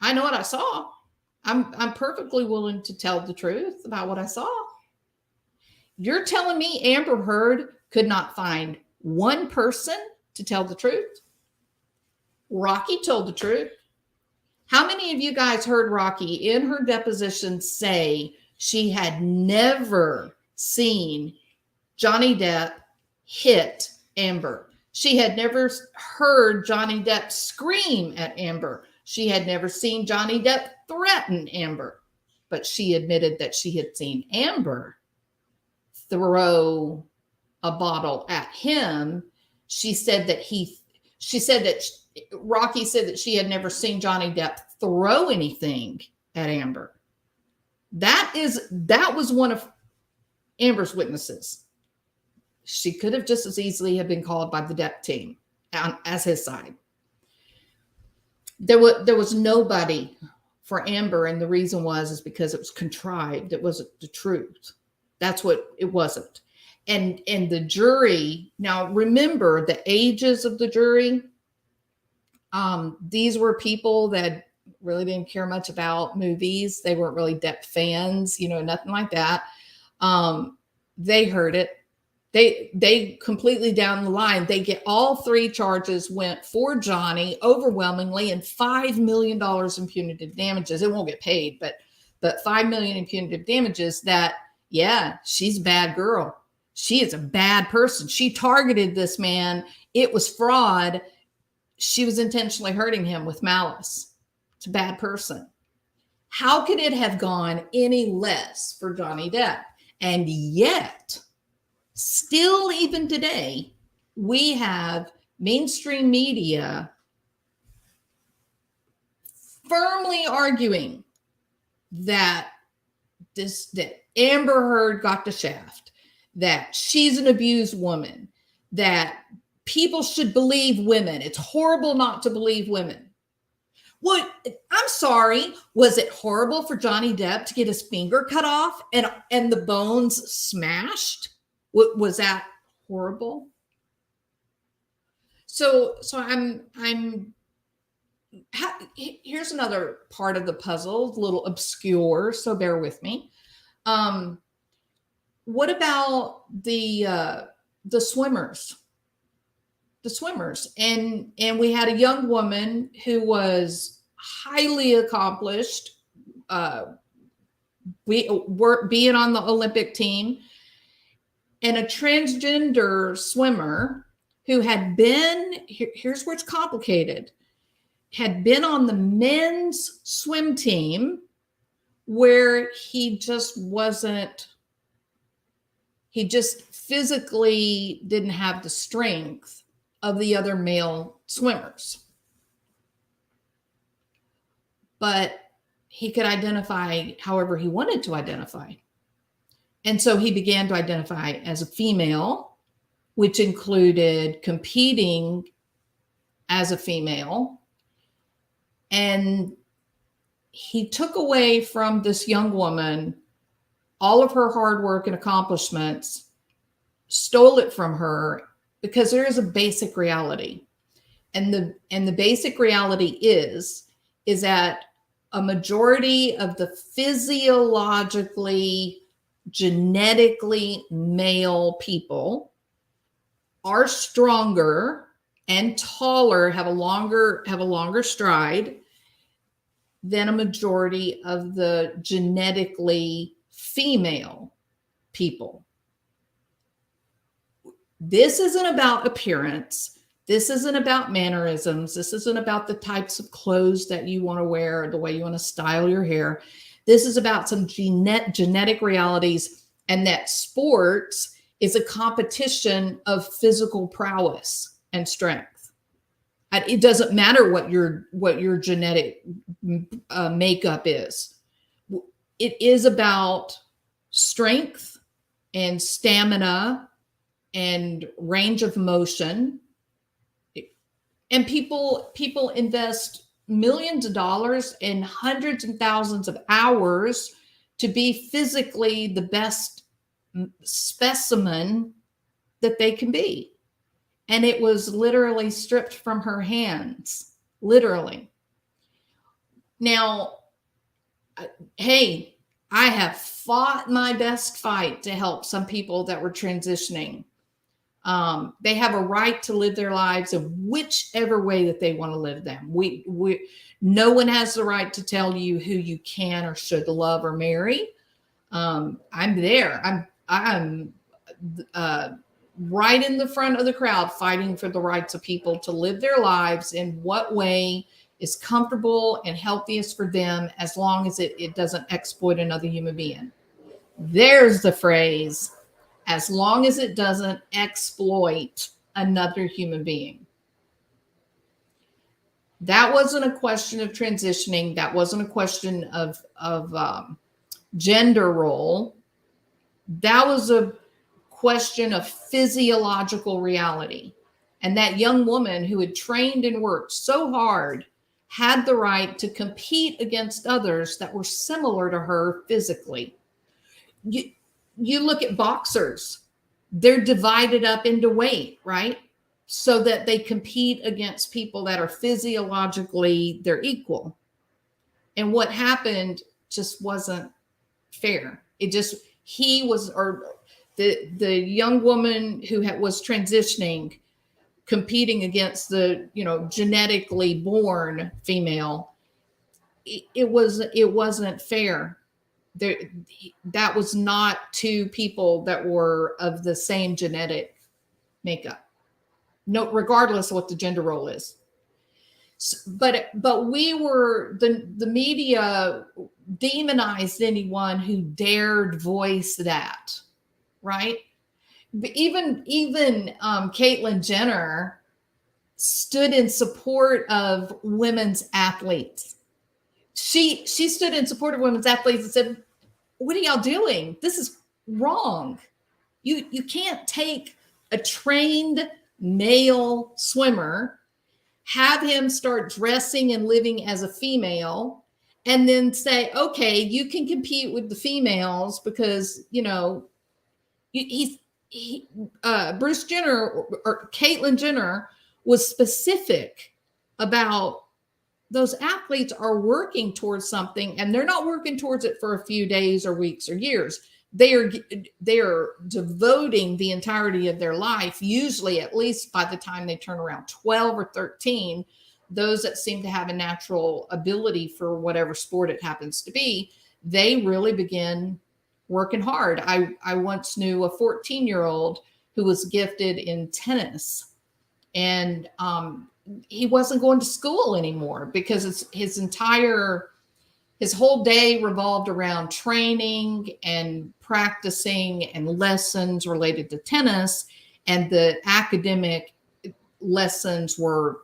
I know what I saw. I'm perfectly willing to tell the truth about what I saw. You're telling me Amber Heard could not find one person to tell the truth? Rocky told the truth. How many of you guys heard Rocky in her deposition say she had never seen Johnny Depp hit Amber? She had never heard Johnny Depp scream at Amber. She had never seen Johnny Depp threaten Amber. But she admitted that she had seen Amber throw a bottle at him. Rocky said that she had never seen Johnny Depp throw anything at Amber. That was one of Amber's witnesses. She could have just as easily have been called by the Depp team as his side. There was nobody for Amber, and the reason is because it was contrived. It wasn't the truth. That's what it wasn't. And the jury, now remember the ages of the jury. These were people that really didn't care much about movies. They weren't really Depp fans, nothing like that. They heard it. They completely down the line, they get all three charges went for Johnny overwhelmingly, and $5 million in punitive damages. It won't get paid, but $5 million in punitive damages. That, yeah, she's a bad girl. She is a bad person. She targeted this man. It was fraud. She was intentionally hurting him with malice. It's a bad person. How could it have gone any less for Johnny Depp? And yet, still even today, we have mainstream media firmly arguing that that Amber Heard got the shaft, that she's an abused woman, that people should believe women. It's horrible not to believe women. What? I'm sorry. Was it horrible for Johnny Depp to get his finger cut off and the bones smashed? Was that horrible? So here's another part of the puzzle, a little obscure, so bear with me. What about the swimmers? The swimmers, and we had a young woman who was highly accomplished, being on the Olympic team, and a transgender swimmer who had been, here's where it's complicated, had been on the men's swim team where he just physically didn't have the strength of the other male swimmers. But he could identify however he wanted to identify. And so he began to identify as a female, which included competing as a female. And he took away from this young woman all of her hard work and accomplishments, stole it from her, because there is a basic reality. And the basic reality is that a majority of the physiologically, genetically male people are stronger and taller, have a longer stride than a majority of the genetically female people. This isn't about appearance. This isn't about mannerisms. This isn't about the types of clothes that you want to wear or the way you want to style your hair. This is about some genetic realities, and that sports is a competition of physical prowess and strength. And it doesn't matter what your genetic makeup is. It is about strength and stamina and range of motion. And people invest millions of dollars and hundreds and thousands of hours to be physically the best specimen that they can be. And it was literally stripped from her hands, literally. Now, hey, I have fought my best fight to help some people that were transitioning. They have a right to live their lives in whichever way that they want to live them. No one has the right to tell you who you can or should love or marry. I'm there. I'm right in the front of the crowd fighting for the rights of people to live their lives in what way is comfortable and healthiest for them, as long as it doesn't exploit another human being. There's the phrase, as long as it doesn't exploit another human being. That wasn't a question of transitioning. That wasn't a question of gender role. That was a question of physiological reality. And that young woman who had trained and worked so hard had the right to compete against others that were similar to her physically. You look at boxers, they're divided up into weight, right? So that they compete against people that are physiologically their equal. And what happened just wasn't fair. The young woman who was transitioning, competing against the, genetically born female, it wasn't fair. That was not two people that were of the same genetic makeup. No, regardless of what the gender role is. But the media demonized anyone who dared voice that, right? Even Caitlyn Jenner stood in support of women's athletes. She stood in support of women's athletes and said, what are y'all doing? This is wrong. You can't take a trained male swimmer, have him start dressing and living as a female, and then say, okay, you can compete with the females because, you know, Bruce Jenner or Caitlyn Jenner was specific about those athletes are working towards something, and they're not working towards it for a few days or weeks or years. They are devoting the entirety of their life, usually at least by the time they turn around 12 or 13. Those that seem to have a natural ability for whatever sport it happens to be, they really begin working hard. I once knew a 14-year-old who was gifted in tennis, and he wasn't going to school anymore because his whole day revolved around training and practicing and lessons related to tennis, and the academic lessons were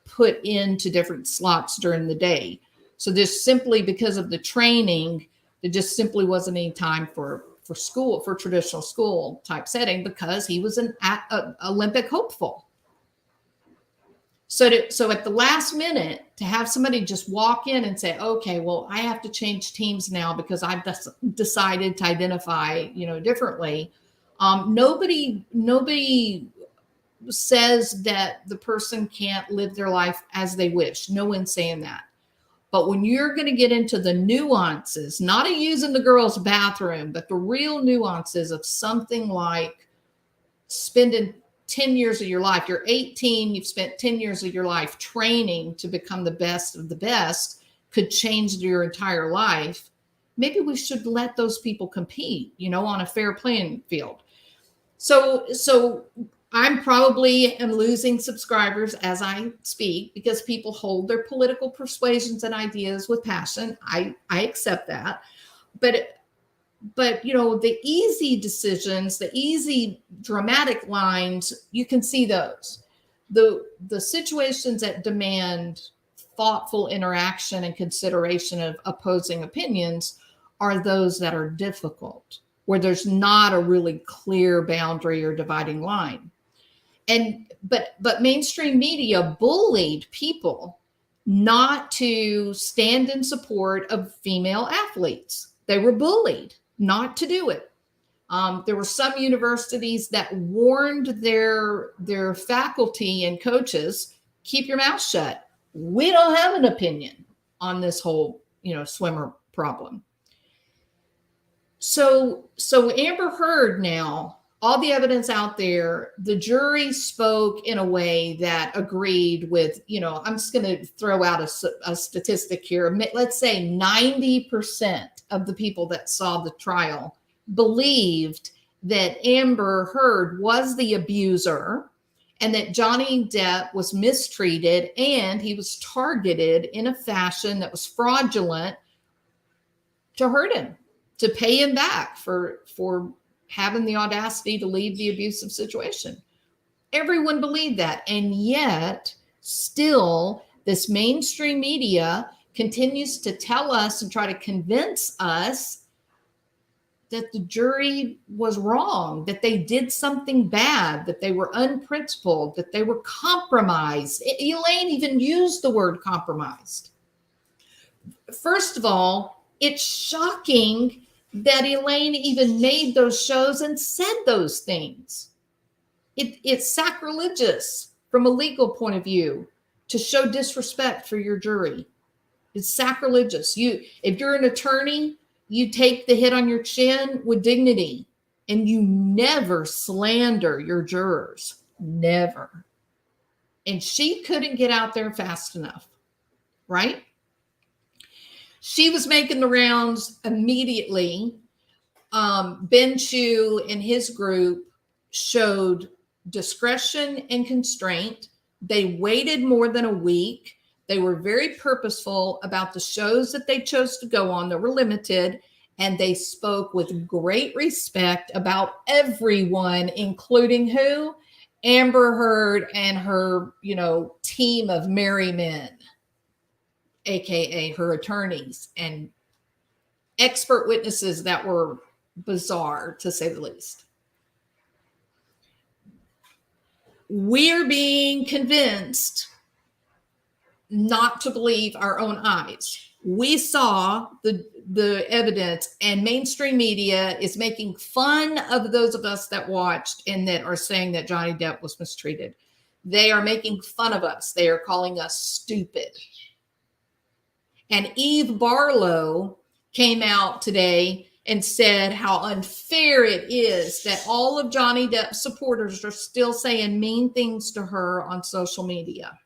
put into different slots during the day. So just simply because of the training, there just simply wasn't any time for school, for traditional school type setting, because he was an Olympic hopeful. So at the last minute, to have somebody just walk in and say, okay, well, I have to change teams now because I've decided to identify, differently. Nobody says that the person can't live their life as they wish. No one's saying that. But when you're going to get into the nuances, not using the girl's bathroom, but the real nuances of something like spending 10 years of your life, you're 18, you've spent 10 years of your life training to become the best of the best, could change your entire life. Maybe we should let those people compete, on a fair playing field. So I'm probably am losing subscribers as I speak because people hold their political persuasions and ideas with passion. I accept that. But the easy decisions, the easy dramatic lines, you can see those. The situations that demand thoughtful interaction and consideration of opposing opinions are those that are difficult, where there's not a really clear boundary or dividing line. But mainstream media bullied people not to stand in support of female athletes. They were bullied not to do it. There were some universities that warned their faculty and coaches, keep your mouth shut. We don't have an opinion on this whole, swimmer problem. So Amber Heard now, all the evidence out there, the jury spoke in a way that agreed with, I'm just going to throw out a statistic here. Let's say 90% of the people that saw the trial believed that Amber Heard was the abuser and that Johnny Depp was mistreated and he was targeted in a fashion that was fraudulent to hurt him, to pay him back for having the audacity to leave the abusive situation. Everyone believed that. And yet still this mainstream media continues to tell us and try to convince us that the jury was wrong, that they did something bad, that they were unprincipled, that they were compromised. Elaine even used the word compromised. First of all, it's shocking that Elaine even made those shows and said those things. It's sacrilegious from a legal point of view to show disrespect for your jury. It's sacrilegious. If you're an attorney, you take the hit on your chin with dignity, and you never slander your jurors. Never. And she couldn't get out there fast enough, right? She was making the rounds immediately. Ben Chu and his group showed discretion and constraint. They waited more than a week. They were very purposeful about the shows that they chose to go on that were limited, and they spoke with great respect about everyone, including who? Amber Heard and her, team of merry men, aka her attorneys. And expert witnesses that were bizarre, to say the least. We're being convinced not to believe our own eyes. We saw the evidence, and mainstream media is making fun of those of us that watched and that are saying that Johnny Depp was mistreated. They are making fun of us. They are calling us stupid. And Eve Barlow came out today and said how unfair it is that all of Johnny Depp's supporters are still saying mean things to her on social media.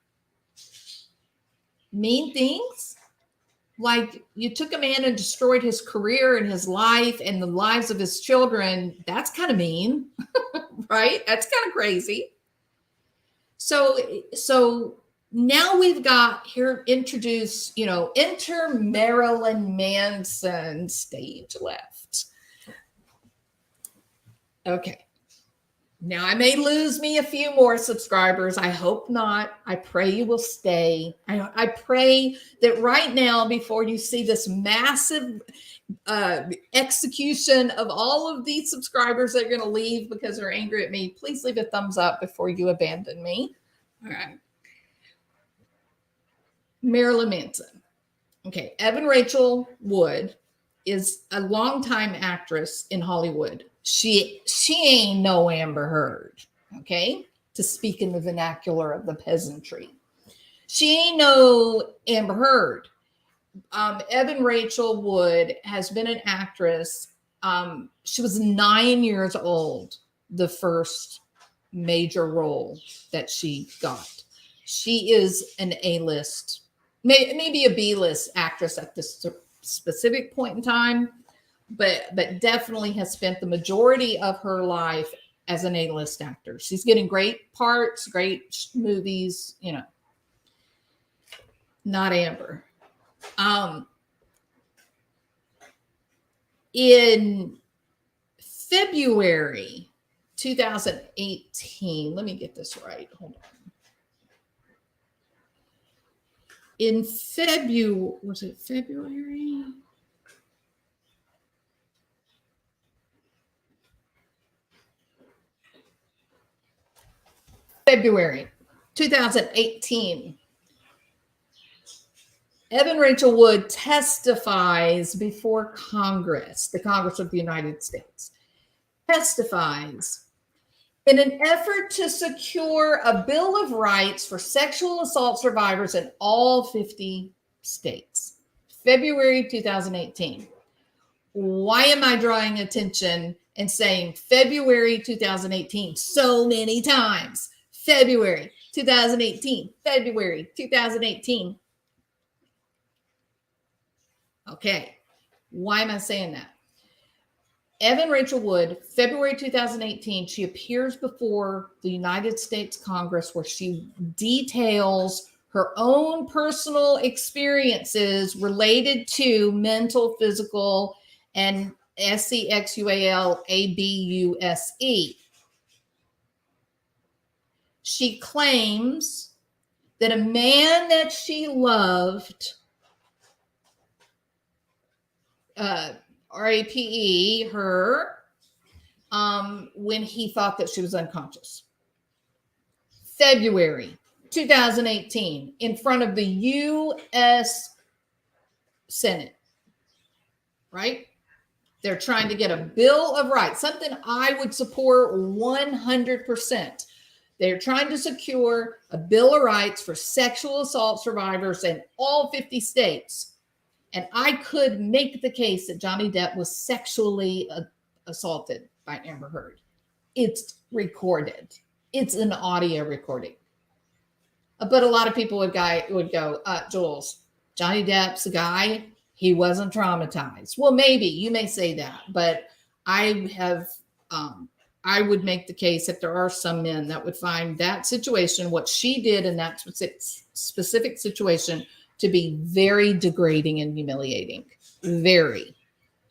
Mean things? Like, you took a man and destroyed his career and his life and the lives of his children. That's kind of mean, right? That's kind of crazy. So now we've got here introduce, enter Marilyn Manson, stage left. Okay. Now, I may lose me a few more subscribers. I hope not. I pray you will stay. I pray that right now, before you see this massive execution of all of these subscribers that are going to leave because they're angry at me, please leave a thumbs up before you abandon me. All right. Marilyn Manson. Okay. Evan Rachel Wood is a longtime actress in Hollywood. She ain't no Amber Heard, okay? To speak in the vernacular of the peasantry. She ain't no Amber Heard. Evan Rachel Wood has been an actress. She was 9 years old, the first major role that she got. She is an A-list, maybe a B-list actress at this specific point in time, but definitely has spent the majority of her life as an A-list actor. She's getting great parts, great movies, not Amber. In February 2018, let me get this right. Hold on. In February, was it February? February 2018. Evan Rachel Wood testifies before Congress, the Congress of the United States, testifies in an effort to secure a Bill of Rights for sexual assault survivors in all 50 states. February 2018. Why am I drawing attention and saying February 2018 so many times? February 2018, February 2018. Okay, why am I saying that? Evan Rachel Wood, February 2018, she appears before the United States Congress where she details her own personal experiences related to mental, physical, and SEXUAL-ABUSE. She claims that a man that she loved, RAPE, her, when he thought that she was unconscious. February 2018, in front of the U.S. Senate, right? They're trying to get a Bill of Rights, something I would support 100%. They're trying to secure a Bill of Rights for sexual assault survivors in all 50 states. And I could make the case that Johnny Depp was sexually assaulted by Amber Heard. It's recorded. It's an audio recording. But a lot of people would go, Jules, Johnny Depp's a guy. He wasn't traumatized. Well, maybe you may say that, but I would make the case that there are some men that would find that situation, what she did in that specific situation, to be very degrading and humiliating. Very.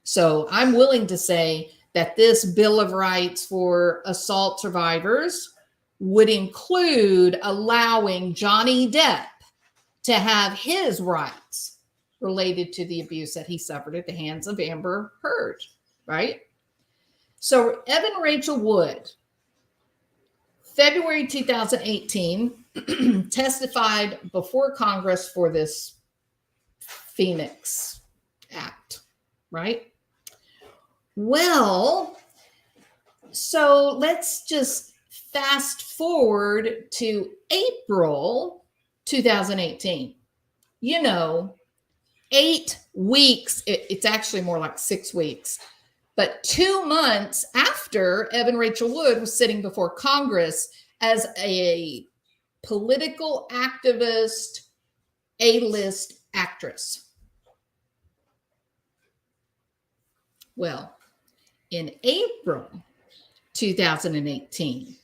So I'm willing to say that this Bill of Rights for assault survivors would include allowing Johnny Depp to have his rights related to the abuse that he suffered at the hands of Amber Heard, right? So Evan Rachel Wood, February 2018, testified before Congress for this Phoenix Act, right? Well, so let's just fast forward to April 2018. 8 weeks, it's actually more like 6 weeks, but 2 months after Evan Rachel Wood was sitting before Congress as a political activist, A-list actress. Well, in April 2018,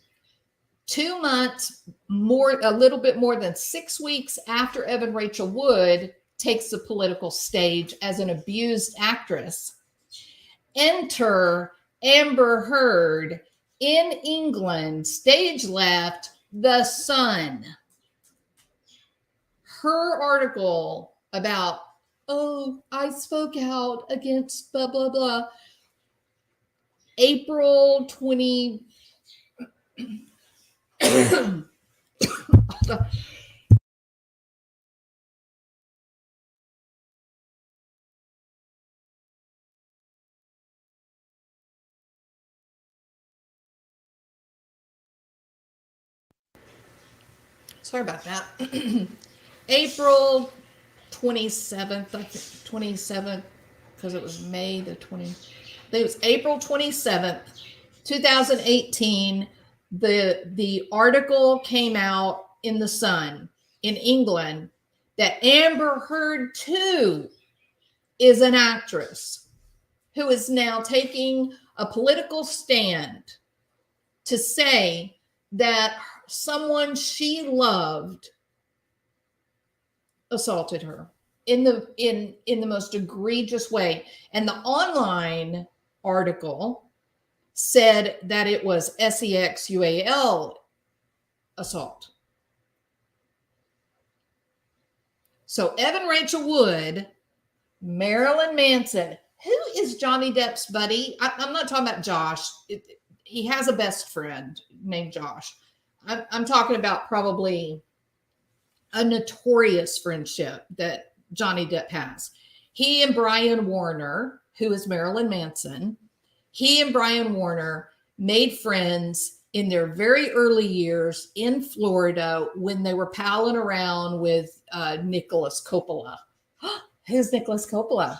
2 months more, a little bit more than 6 weeks after Evan Rachel Wood takes the political stage as an abused actress, enter Amber Heard in England, stage left, The Sun. Her article about, oh, I spoke out against blah, blah, blah. April 20. Sorry about that. April 27th, I think 27th, because it was May the 20th. I think it was April 27th, 2018. The article came out in The Sun in England that Amber Heard too is an actress who is now taking a political stand to say that someone she loved assaulted her in the most egregious way. And the online article said that it was SEXUAL assault. So Evan Rachel Wood, Marilyn Manson, who is Johnny Depp's buddy? I'm not talking about Josh. He has a best friend named Josh. I'm talking about probably a notorious friendship that Johnny Depp has. He and Brian Warner, who is Marilyn Manson, he and Brian Warner made friends in their very early years in Florida when they were palling around with Nicholas Coppola. Who's Nicholas Coppola?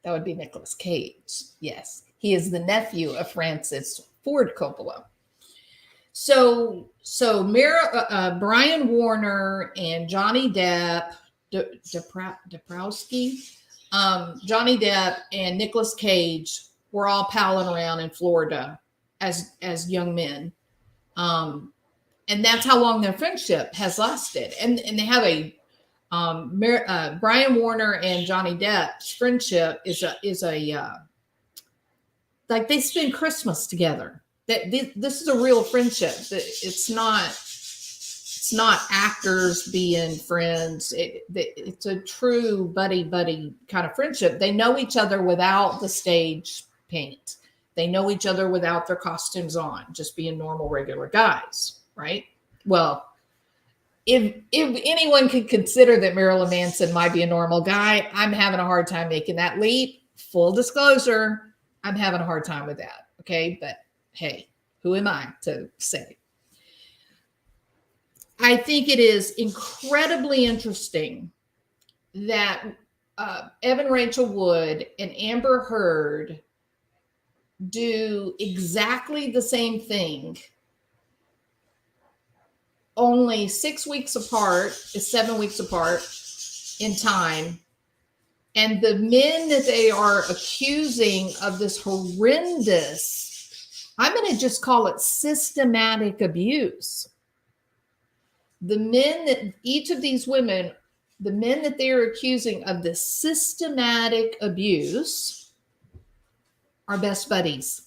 That would be Nicolas Cage. Yes, he is the nephew of Francis Ford Coppola. So Brian Warner and Johnny Depp, Daprowski, Johnny Depp and Nicolas Cage were all palling around in Florida as young men. And that's how long their friendship has lasted. And they have a Brian Warner and Johnny Depp's friendship is a like they spend Christmas together. That this is a real friendship. It's not actors being friends. It's a true buddy kind of friendship. They know each other without the stage paint. They know each other without their costumes on, just being normal, regular guys, right? Well, if anyone could consider that Marilyn Manson might be a normal guy, I'm having a hard time making that leap. Full disclosure, I'm having a hard time with that. Okay, but hey, who am I to say? I think it is incredibly interesting that Evan Rachel Wood and Amber Heard do exactly the same thing, only 6 weeks apart, 7 weeks apart in time. And the men that they are accusing of this horrendous, I'm going to just call it systematic abuse. The men that each of these women, the men that they are accusing of this systematic abuse are best buddies.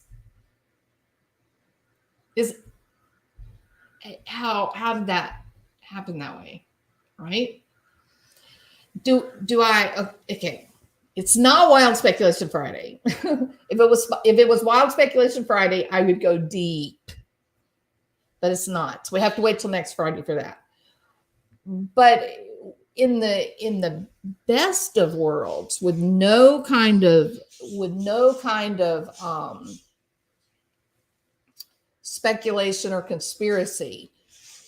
How did that happen that way, right? do I, okay. It's not Wild Speculation Friday. if it was Wild Speculation Friday, I would go deep, but it's not. So we have to wait till next Friday for that. But in the best of worlds, with no kind of speculation or conspiracy,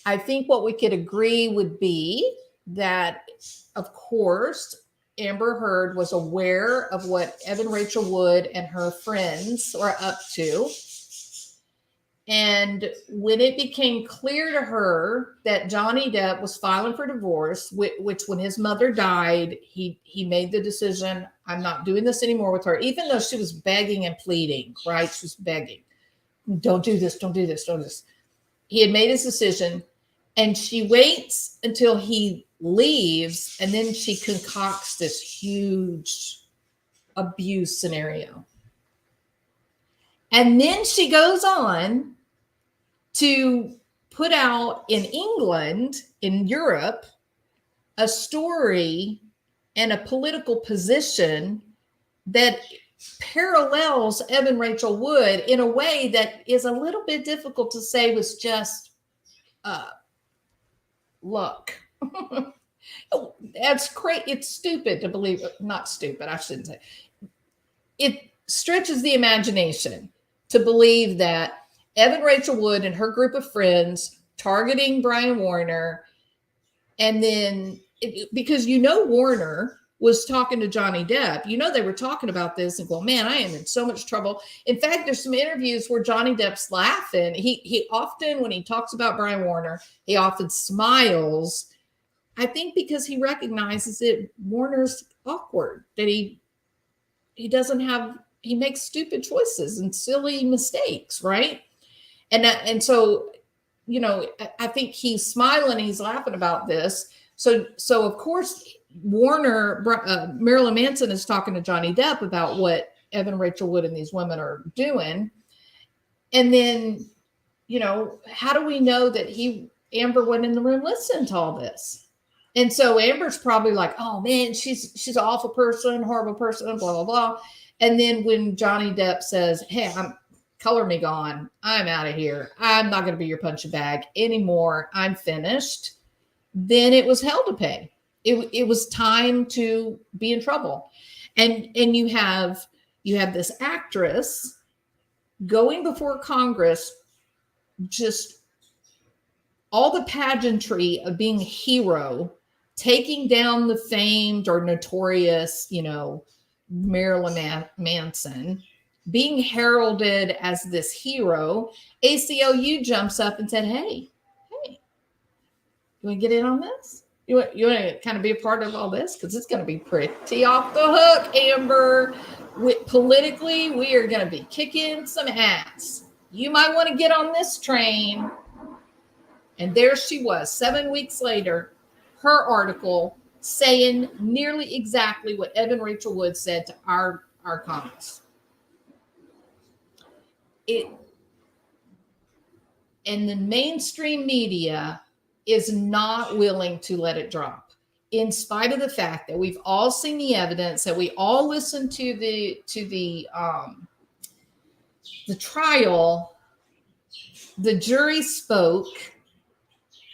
I think what we could agree would be that, of course, Amber Heard was aware of what Evan Rachel Wood and her friends were up to. And when it became clear to her that Johnny Depp was filing for divorce, which when his mother died, he made the decision, I'm not doing this anymore with her, even though she was begging and pleading, right? She was begging, don't do this, don't do this, don't do this. He had made his decision, and she waits until he leaves, and then she concocts this huge abuse scenario. And then she goes on to put out in England, in Europe, a story and a political position that parallels Evan Rachel Wood in a way that is a little bit difficult to say was just luck. That's great. It's stupid to believe, not stupid, I shouldn't say. It stretches the imagination to believe that Evan Rachel Wood and her group of friends targeting Brian Warner, and then because Warner was talking to Johnny Depp, they were talking about this and going, man, I am in so much trouble. In fact, there's some interviews where Johnny Depp's laughing. He often, when he talks about Brian Warner, he often smiles. I think because he recognizes that Warner's awkward, that he makes stupid choices and silly mistakes, right? And so, I think he's smiling, he's laughing about this. So of course, Marilyn Manson is talking to Johnny Depp about what Evan Rachel Wood and these women are doing. And then, how do we know that Amber went in the room listening to all this? And so Amber's probably like, oh man, she's an awful person, horrible person, blah, blah, blah. And then when Johnny Depp says, hey, color me gone, I'm out of here, I'm not going to be your punching bag anymore, I'm finished, then it was hell to pay. It was time to be in trouble. And you have this actress going before Congress, just all the pageantry of being a hero, taking down the famed or notorious, Marilyn Manson, being heralded as this hero. ACLU jumps up and said, hey, you want to get in on this? You want to kind of be a part of all this? Because it's going to be pretty off the hook, Amber. Politically, we are going to be kicking some ass. You might want to get on this train. And there she was, 7 weeks later, her article saying nearly exactly what Evan Rachel Wood said to our comments. And the mainstream media is not willing to let it drop, in spite of the fact that we've all seen the evidence, that we all listened to the trial, the jury spoke,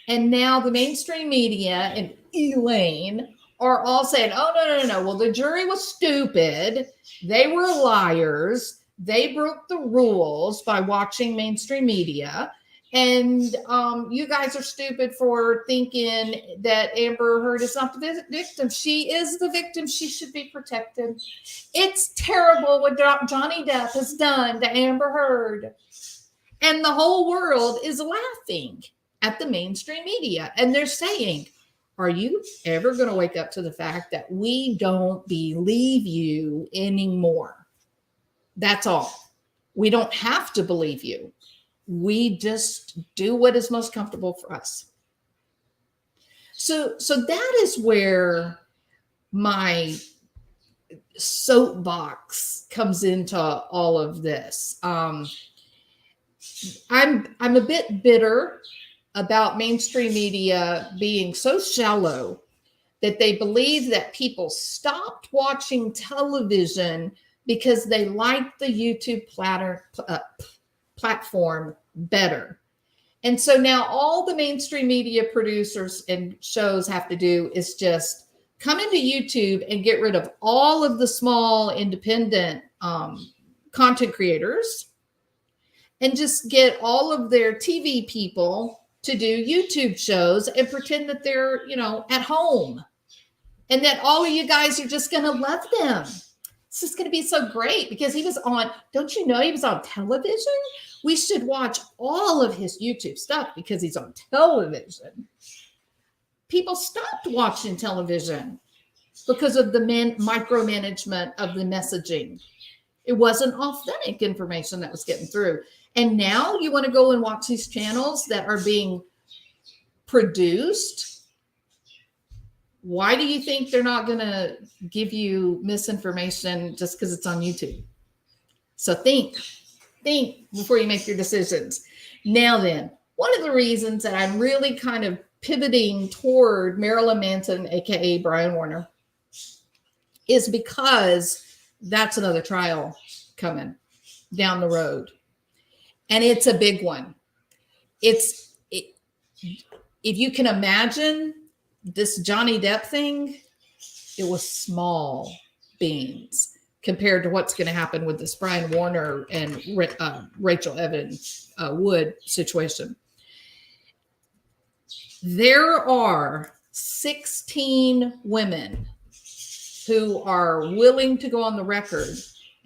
and now the mainstream media and Elaine are all saying, oh, no. Well, the jury was stupid. They were liars. They broke the rules by watching mainstream media. And you guys are stupid for thinking that Amber Heard is not the victim. She is the victim. She should be protected. It's terrible what Johnny Depp has done to Amber Heard. And the whole world is laughing at the mainstream media. And they're saying, are you ever going to wake up to the fact that we don't believe you anymore? That's all. We don't have to believe you. We just do what is most comfortable for us. So that is where my soapbox comes into all of this. I'm a bit bitter about mainstream media being so shallow that they believe that people stopped watching television because they liked the YouTube platform better. And so now all the mainstream media producers and shows have to do is just come into YouTube and get rid of all of the small independent content creators and just get all of their TV people to do YouTube shows and pretend that they're, at home and that all of you guys are just going to love them. It's just going to be so great because he was on, don't you know he was on television? We should watch all of his YouTube stuff because he's on television. People stopped watching television because of the micromanagement of the messaging. It wasn't authentic information that was getting through. And now you want to go and watch these channels that are being produced. Why do you think they're not going to give you misinformation just because it's on YouTube? So think before you make your decisions. Now then, one of the reasons that I'm really kind of pivoting toward Marilyn Manson, aka Brian Warner, is because that's another trial coming down the road. And it's a big one. If you can imagine this Johnny Depp thing, it was small beans compared to what's going to happen with this Brian Warner and Rachel Evans Wood situation. There are 16 women who are willing to go on the record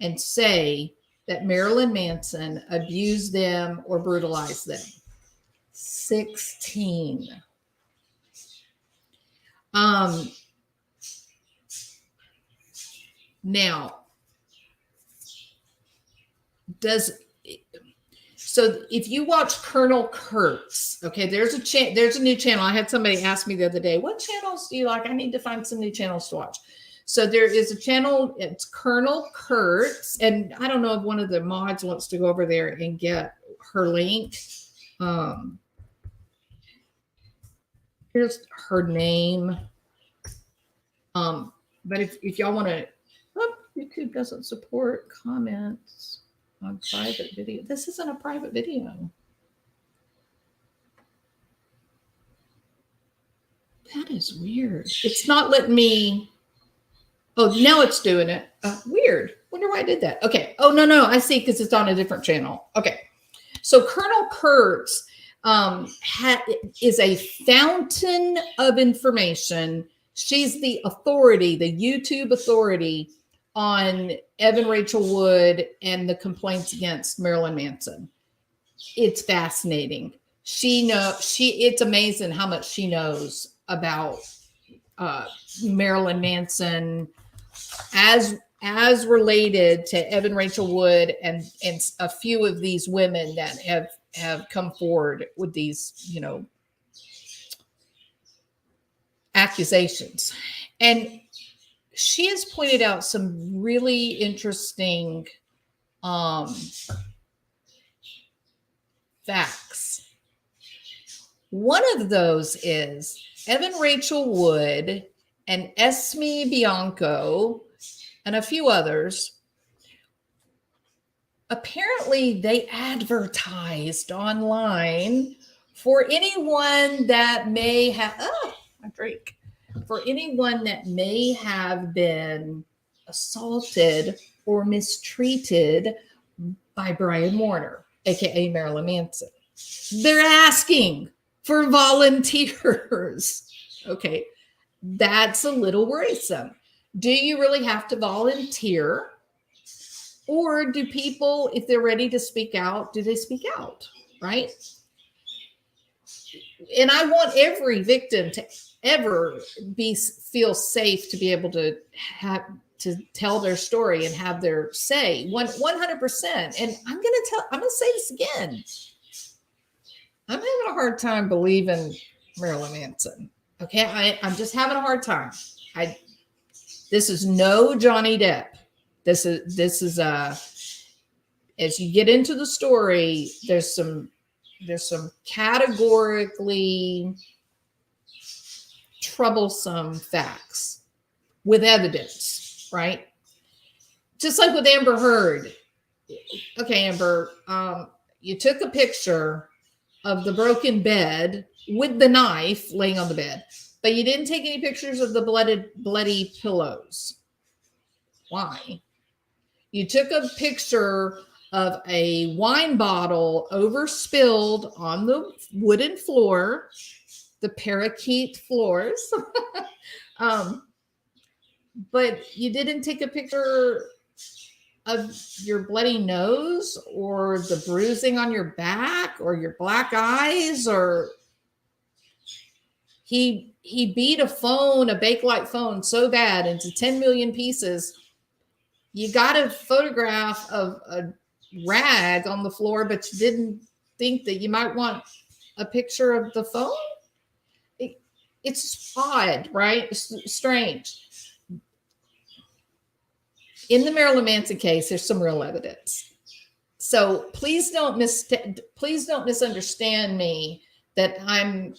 and say that Marilyn Manson abused them or brutalized them. 16. Now, so if you watch Colonel Kurtz, okay, there's a new channel. I had somebody ask me the other day, what channels do you like? I need to find some new channels to watch. So there is a channel, it's Colonel Kurtz, and I don't know if one of the mods wants to go over there and get her link. Here's her name. But if y'all want to, YouTube doesn't support comments on private video. This isn't a private video. That is weird. It's not letting me. Oh, now it's doing it. Weird. Wonder why I did that. Okay. Oh, no. I see, because it's on a different channel. Okay. So Colonel Kurtz is a fountain of information. She's the authority, the YouTube authority on Evan Rachel Wood and the complaints against Marilyn Manson. It's fascinating. It's amazing how much she knows about Marilyn Manson as related to Evan Rachel Wood and a few of these women that have come forward with these, accusations. And she has pointed out some really interesting facts. One of those is Evan Rachel Wood and Esme Bianco and a few others, apparently they advertised online for anyone that may have, for anyone that may have been assaulted or mistreated by Brian Warner, aka Marilyn Manson. They're asking for volunteers. Okay, that's a little worrisome. Do you really have to volunteer? Or do people, if they're ready to speak out, do they speak out, right? And I want every victim to ever feel safe to be able to tell their story and have their say 100%. And I'm going to say this again. I'm having a hard time believing Marilyn Manson. Okay. I'm just having a hard time. This is no Johnny Depp. This is as you get into the story, there's some categorically troublesome facts with evidence, right? Just like with Amber Heard. Okay, Amber, you took a picture of the broken bed with the knife laying on the bed, but you didn't take any pictures of the bloody pillows. Why? You took a picture of a wine bottle overspilled on the wooden floor, the parakeet floors, but you didn't take a picture of your bloody nose or the bruising on your back or your black eyes, or he beat a Bakelite phone so bad into 10 million pieces. You got a photograph of a rag on the floor, but you didn't think that you might want a picture of the phone. It's odd, right? It's strange. In the Marilyn Manson case, there's some real evidence. So please don't misunderstand me that I'm,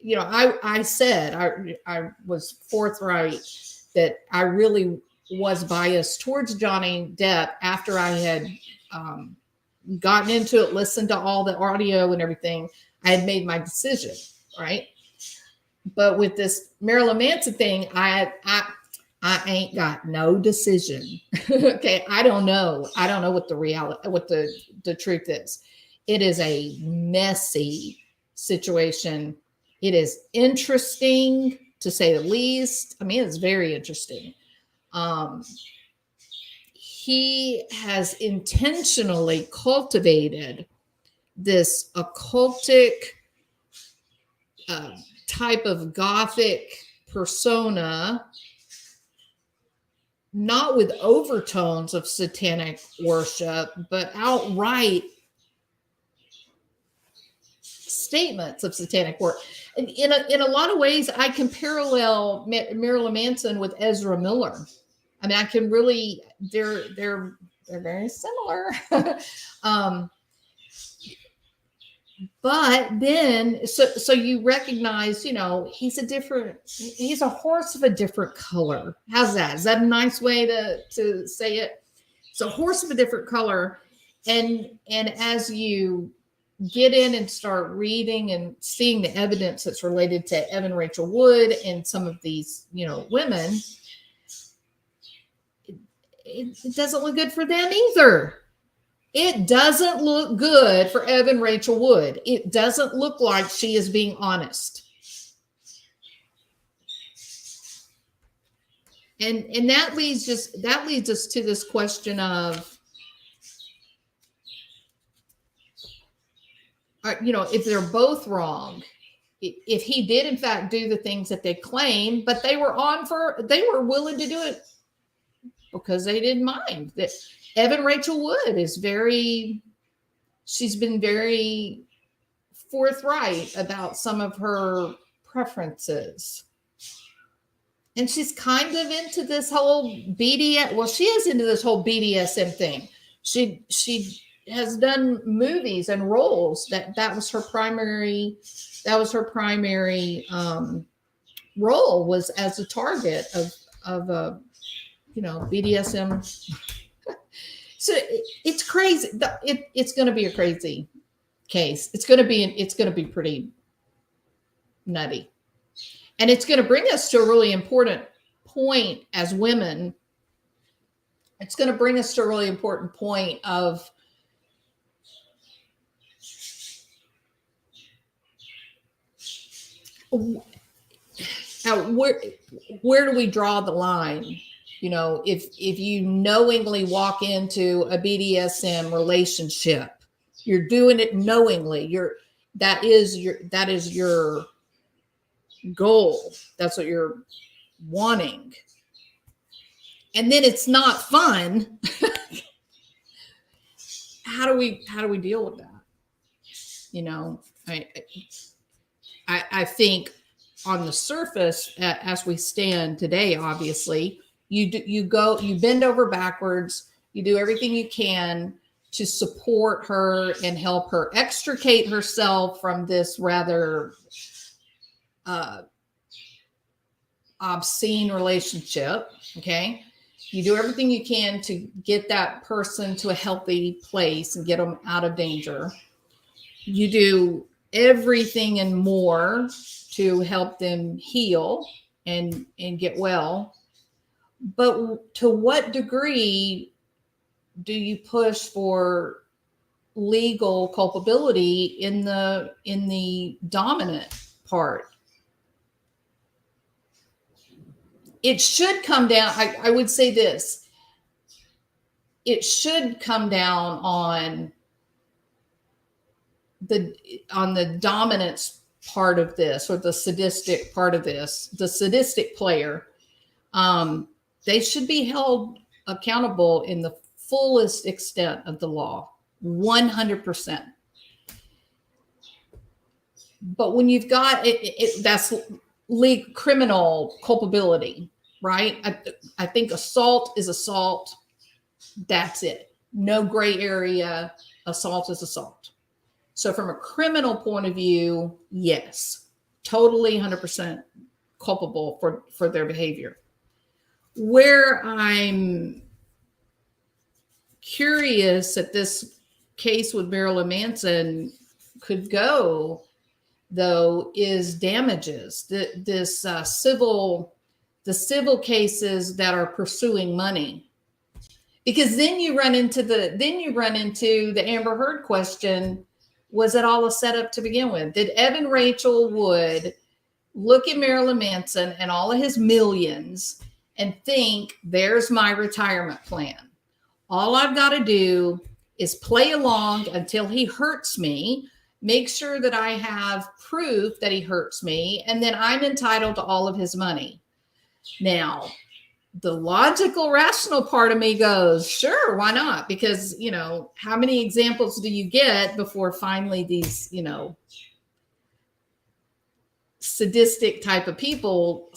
I said, I was forthright that I really was biased towards Johnny Depp after I had gotten into it, listened to all the audio and everything. I had made my decision, right? But with this Marilyn Manson thing, I ain't got no decision. Okay. I don't know what the reality, what the truth is. It is a messy situation. It is interesting to say the least. I mean, it's very interesting. He has intentionally cultivated this occultic type of gothic persona, not with overtones of satanic worship, but outright statements of satanic worship. In a lot of ways, I can parallel Marilyn Manson with Ezra Miller. I mean, I can really, they're very similar. But then, so you recognize, he's a horse of a different color. How's that? Is that a nice way to say it? It's a horse of a different color. And as you get in and start reading and seeing the evidence that's related to Evan Rachel Wood and some of these, women, it doesn't look good for them either. It doesn't look good for Evan Rachel Wood. It doesn't look like she is being honest. And that leads us to this question of, if they're both wrong, if he did in fact do the things that they claim, but they were willing to do it because they didn't mind. That Evan Rachel Wood she's been very forthright about some of her preferences. And she's kind of into this whole BDSM. Well, she is into this whole BDSM thing. She has done movies and roles that was her primary role, was as a target of BDSM. So it's crazy. It's going to be a crazy case. It's going to be pretty nutty. And it's going to bring us to a really important point as women. It's going to bring us to a really important point of where do we draw the line? If you knowingly walk into a BDSM relationship, you're doing it knowingly. That is your goal. That's what you're wanting. And then it's not fun. How do we deal with that? I think on the surface, as we stand today, obviously, you bend over backwards, you do everything you can to support her and help her extricate herself from this rather obscene relationship, okay, you do everything you can to get that person to a healthy place and get them out of danger. You do everything and more to help them heal and get well. But to what degree do you push for legal culpability in the dominant part? It should come down. I would say this. It should come down on the dominance part of this, or the sadistic part of this, the sadistic player. They should be held accountable in the fullest extent of the law, 100%. But when you've got that's legal criminal culpability, right? I think assault is assault. That's it. No gray area. Assault is assault. So from a criminal point of view, yes, totally 100% culpable for their behavior. Where I'm curious that this case with Marilyn Manson could go, though, is damages. The civil cases that are pursuing money, because then you run into the Amber Heard question. Was it all a setup to begin with? Did Evan Rachel Wood look at Marilyn Manson and all of his millions and think, there's my retirement plan? All I've got to do is play along until he hurts me, make sure that I have proof that he hurts me, and then I'm entitled to all of his money. Now, the logical, rational part of me goes, sure, why not? Because, how many examples do you get before finally these, sadistic type of people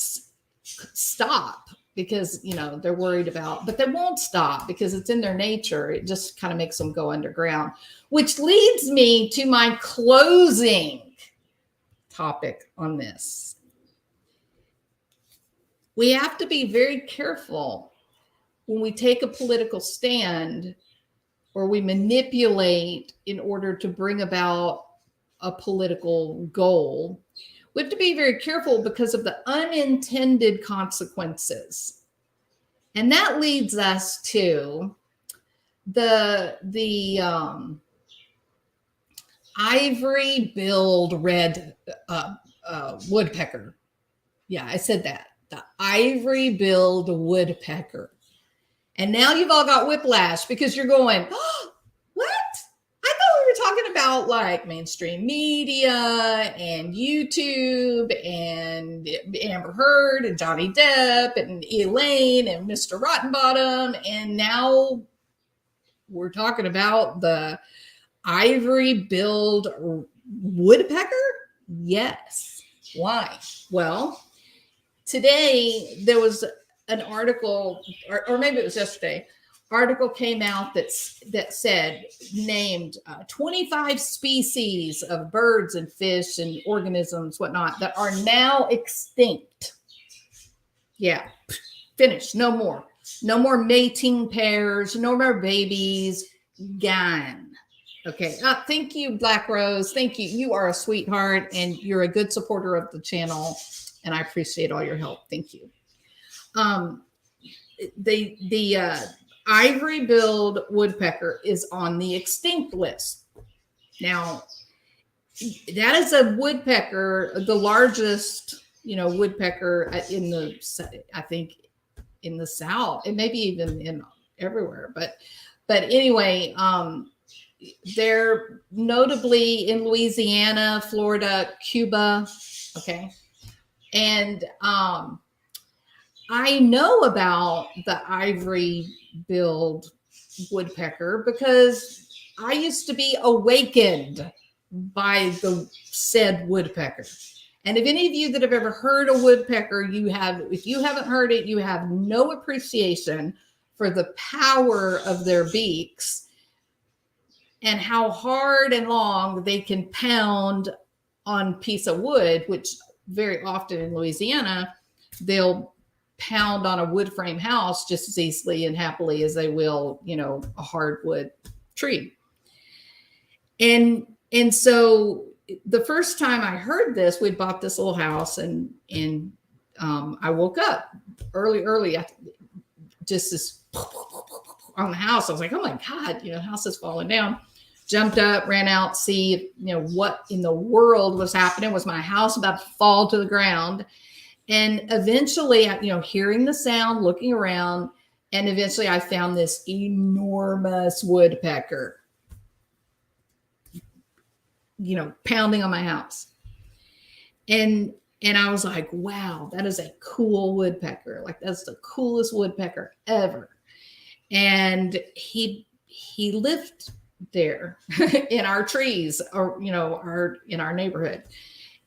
stop? Because, they're worried about, but they won't stop because it's in their nature. It just kind of makes them go underground, which leads me to my closing topic on this. We have to be very careful when we take a political stand or we manipulate in order to bring about a political goal. We have to be very careful because of the unintended consequences. And that leads us to the ivory-billed red woodpecker. Yeah, I said that. The ivory-billed woodpecker. And now you've all got whiplash because you're going, oh, what? I thought we were talking about like mainstream media and YouTube and Amber Heard and Johnny Depp and Elaine and Mr. Rottenbottom. And now we're talking about the ivory-billed woodpecker? Yes. Why? Well, today there was an article, or maybe it was yesterday, article came out that said, named 25 species of birds and fish and organisms, whatnot, that are now extinct. Yeah, finished. No more. No more mating pairs. No more babies. Gone. Okay. Thank you, Black Rose. Thank you. You are a sweetheart and you're a good supporter of the channel. And I appreciate all your help. Thank you. The ivory-billed woodpecker is on the extinct list. Now, that is a woodpecker, the largest, woodpecker I think in the South, and maybe even in everywhere. But anyway, they're notably in Louisiana, Florida, Cuba. Okay. And I know about the ivory-billed woodpecker because I used to be awakened by the said woodpecker. And if any of you that have ever heard a woodpecker, if you haven't heard it, you have no appreciation for the power of their beaks and how hard and long they can pound on a piece of wood, which very often in Louisiana, they'll pound on a wood frame house just as easily and happily as they will, a hardwood tree. And so the first time I heard this, we'd bought this little house, and I woke up early, just this on the house. I was like, oh my God, the house is falling down. Jumped up, ran out, see, what in the world was happening. Was my house about to fall to the ground? And eventually, hearing the sound, looking around, and eventually I found this enormous woodpecker, pounding on my house. And I was like, wow, that is a cool woodpecker. Like, that's the coolest woodpecker ever. And he lived there in our trees, or in our neighborhood.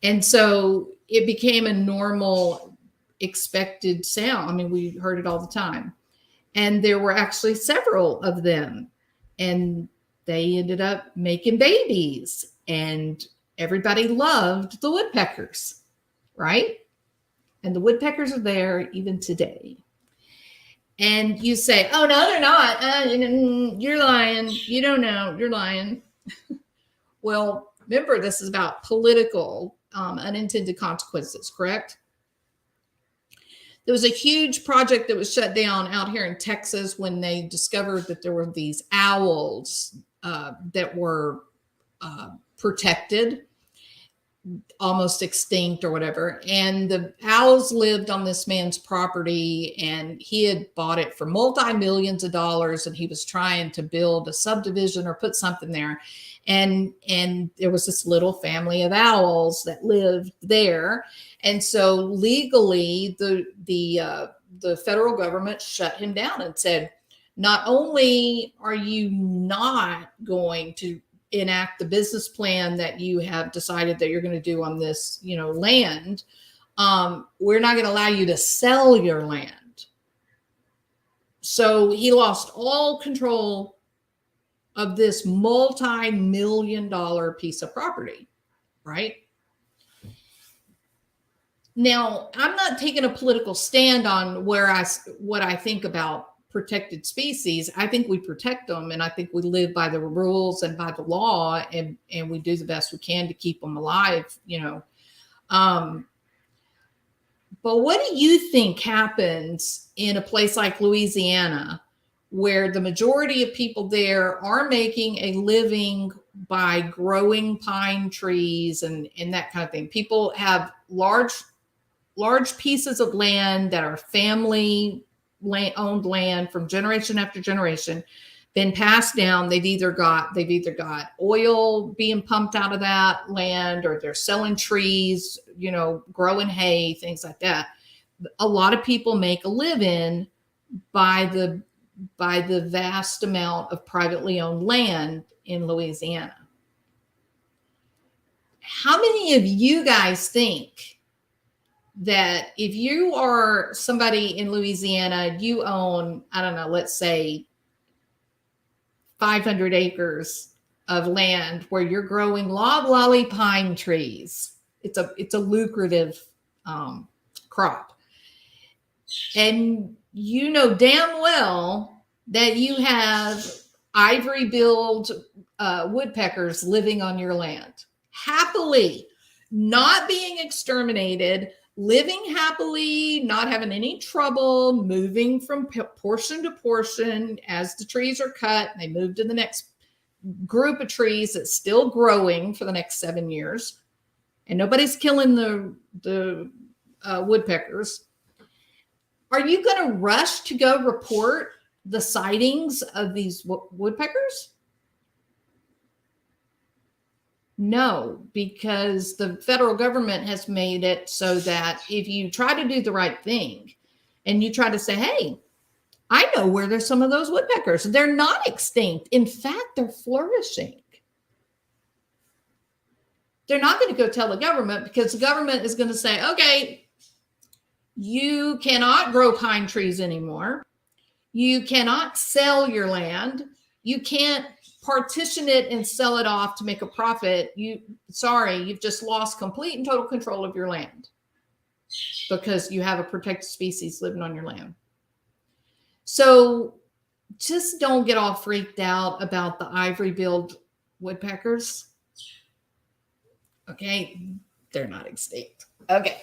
And so it became a normal, expected sound. I mean, we heard it all the time. And there were actually several of them, and they ended up making babies, and everybody loved the woodpeckers, right? And the woodpeckers are there even today. And you say, oh, no, they're not. You're lying. You don't know. You're lying. Well, remember, this is about political unintended consequences, correct? There was a huge project that was shut down out here in Texas when they discovered that there were these owls that were protected, almost extinct or whatever. And the owls lived on this man's property, and he had bought it for multi-millions of dollars, and he was trying to build a subdivision or put something there. And there was this little family of owls that lived there. And so legally, the federal government shut him down and said, not only are you not going to enact the business plan that you have decided that you're going to do on this, land, we're not going to allow you to sell your land. So he lost all control of this multi-million-dollar piece of property, right? Now, I'm not taking a political stand on what I think about protected species. I think we protect them, and I think we live by the rules and by the law, and we do the best we can to keep them alive, But what do you think happens in a place like Louisiana, where the majority of people there are making a living by growing pine trees and that kind of thing? People have large pieces of land that are family owned land from generation after generation, been passed down. They've either got oil being pumped out of that land, or they're selling trees, growing hay, things like that. A lot of people make a living by the vast amount of privately owned land in Louisiana. How many of you guys think that if you are somebody in Louisiana, you own, I don't know, let's say 500 acres of land where you're growing loblolly pine trees? It's a lucrative crop. And you know damn well that you have ivory-billed woodpeckers living on your land, happily, not being exterminated, living happily, not having any trouble, moving from portion to portion as the trees are cut. They move to the next group of trees that's still growing for the next 7 years. And nobody's killing the woodpeckers. Are you going to rush to go report the sightings of these woodpeckers? No, because the federal government has made it so that if you try to do the right thing and you try to say, hey, I know where there's some of those woodpeckers. They're not extinct. In fact, they're flourishing. They're not going to go tell the government, because the government is going to say, okay, you cannot grow pine trees anymore. You cannot sell your land. You can't partition it and sell it off to make a profit. You've just lost complete and total control of your land. because you have a protected species living on your land. So just don't get all freaked out about the ivory-billed woodpeckers. Okay, they're not extinct. Okay,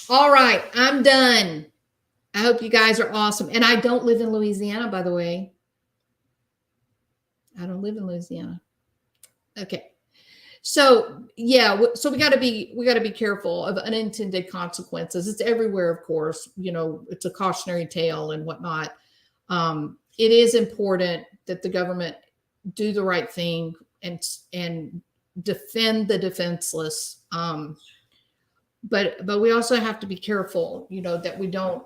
all right, I'm done. I hope you guys are awesome. And I don't live in Louisiana, by the way. I don't live in Louisiana. Okay. So yeah, so we got to be careful of unintended consequences. It's everywhere, of course. You know, it's a cautionary tale and whatnot. It is important that the government do the right thing and defend the defenseless. But we also have to be careful, you know, that we don't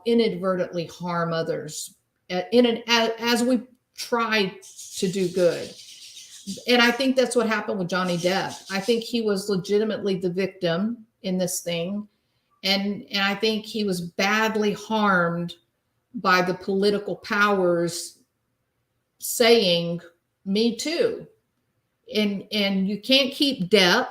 inadvertently harm others as we try to do good. And I think that's what happened with Johnny Depp. I think he was legitimately the victim in this thing. And I think he was badly harmed by the political powers saying, me too. And you can't keep Depp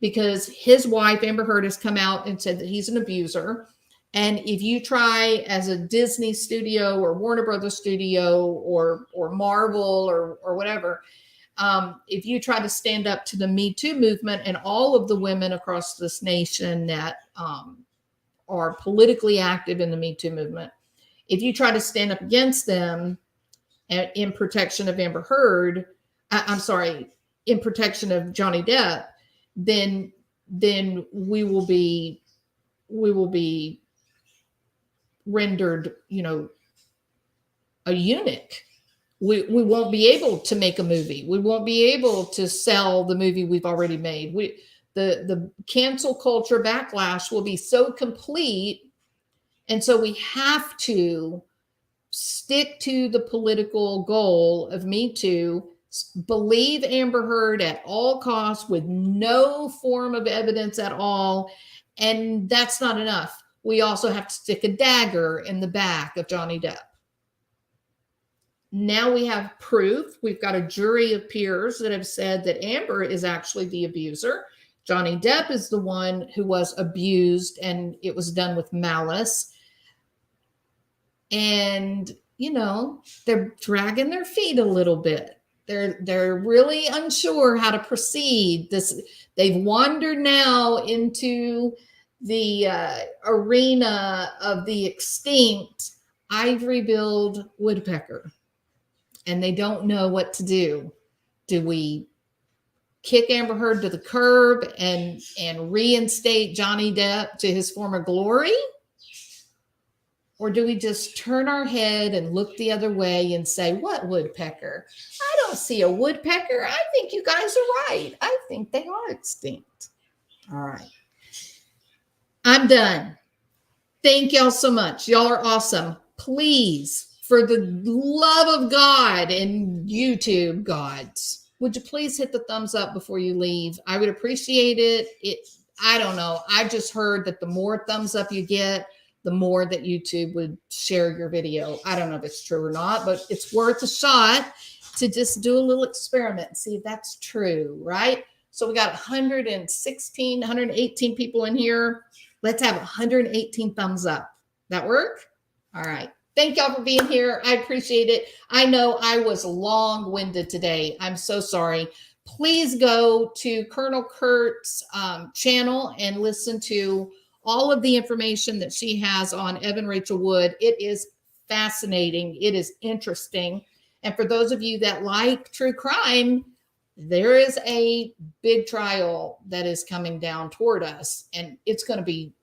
because his wife, Amber Heard, has come out and said that he's an abuser. And if you try as a Disney studio or Warner Brothers studio or Marvel or whatever, if you try to stand up to the Me Too movement and all of the women across this nation that are politically active in the Me Too movement, if you try to stand up against them in protection of Amber Heard, in protection of Johnny Depp, then we will be rendered, you know, a eunuch. We won't be able to make a movie. We won't be able to sell the movie we've already made. The cancel culture backlash will be so complete. And so we have to stick to the political goal of Me Too, believe Amber Heard at all costs with no form of evidence at all. And that's not enough. We also have to stick a dagger in the back of Johnny Depp. Now we have proof. We've got a jury of peers that have said that Amber is actually the abuser. Johnny Depp is the one who was abused, and it was done with malice. And, you know, they're dragging their feet a little bit. They're really unsure how to proceed. They've wandered now into the arena of the extinct ivory-billed woodpecker. And they don't know what to do. Do we kick Amber Heard to the curb and reinstate Johnny Depp to his former glory? Or do we just turn our head and look the other way and say, what woodpecker? I don't see a woodpecker. I think you guys are right. I think they are extinct. All right. I'm done. Thank y'all so much. Y'all are awesome. Please, for the love of God and YouTube gods, would you please hit the thumbs up before you leave? I would appreciate it. I don't know. I just heard that the more thumbs up you get, the more that YouTube would share your video. I don't know if it's true or not, but it's worth a shot to just do a little experiment and see if that's true, right? So we got 118 people in here. Let's have 118 thumbs up. That work? All right. Thank y'all for being here. I appreciate it. I know I was long-winded today. I'm so sorry. Please go to Colonel Kurt's channel and listen to all of the information that she has on Evan Rachel Wood. It is fascinating. It is interesting. And for those of you that like true crime, there is a big trial that is coming down toward us. And it's going to be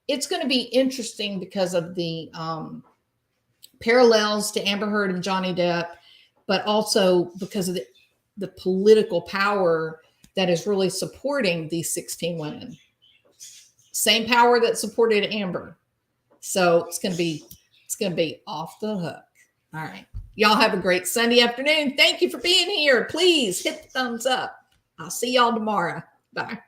interesting because of the parallels to Amber Heard and Johnny Depp, but also because of the political power that is really supporting these 16 women. Same power that supported Amber. So it's going to be off the hook. All right. Y'all have a great Sunday afternoon. Thank you for being here. Please hit the thumbs up. I'll see y'all tomorrow. Bye.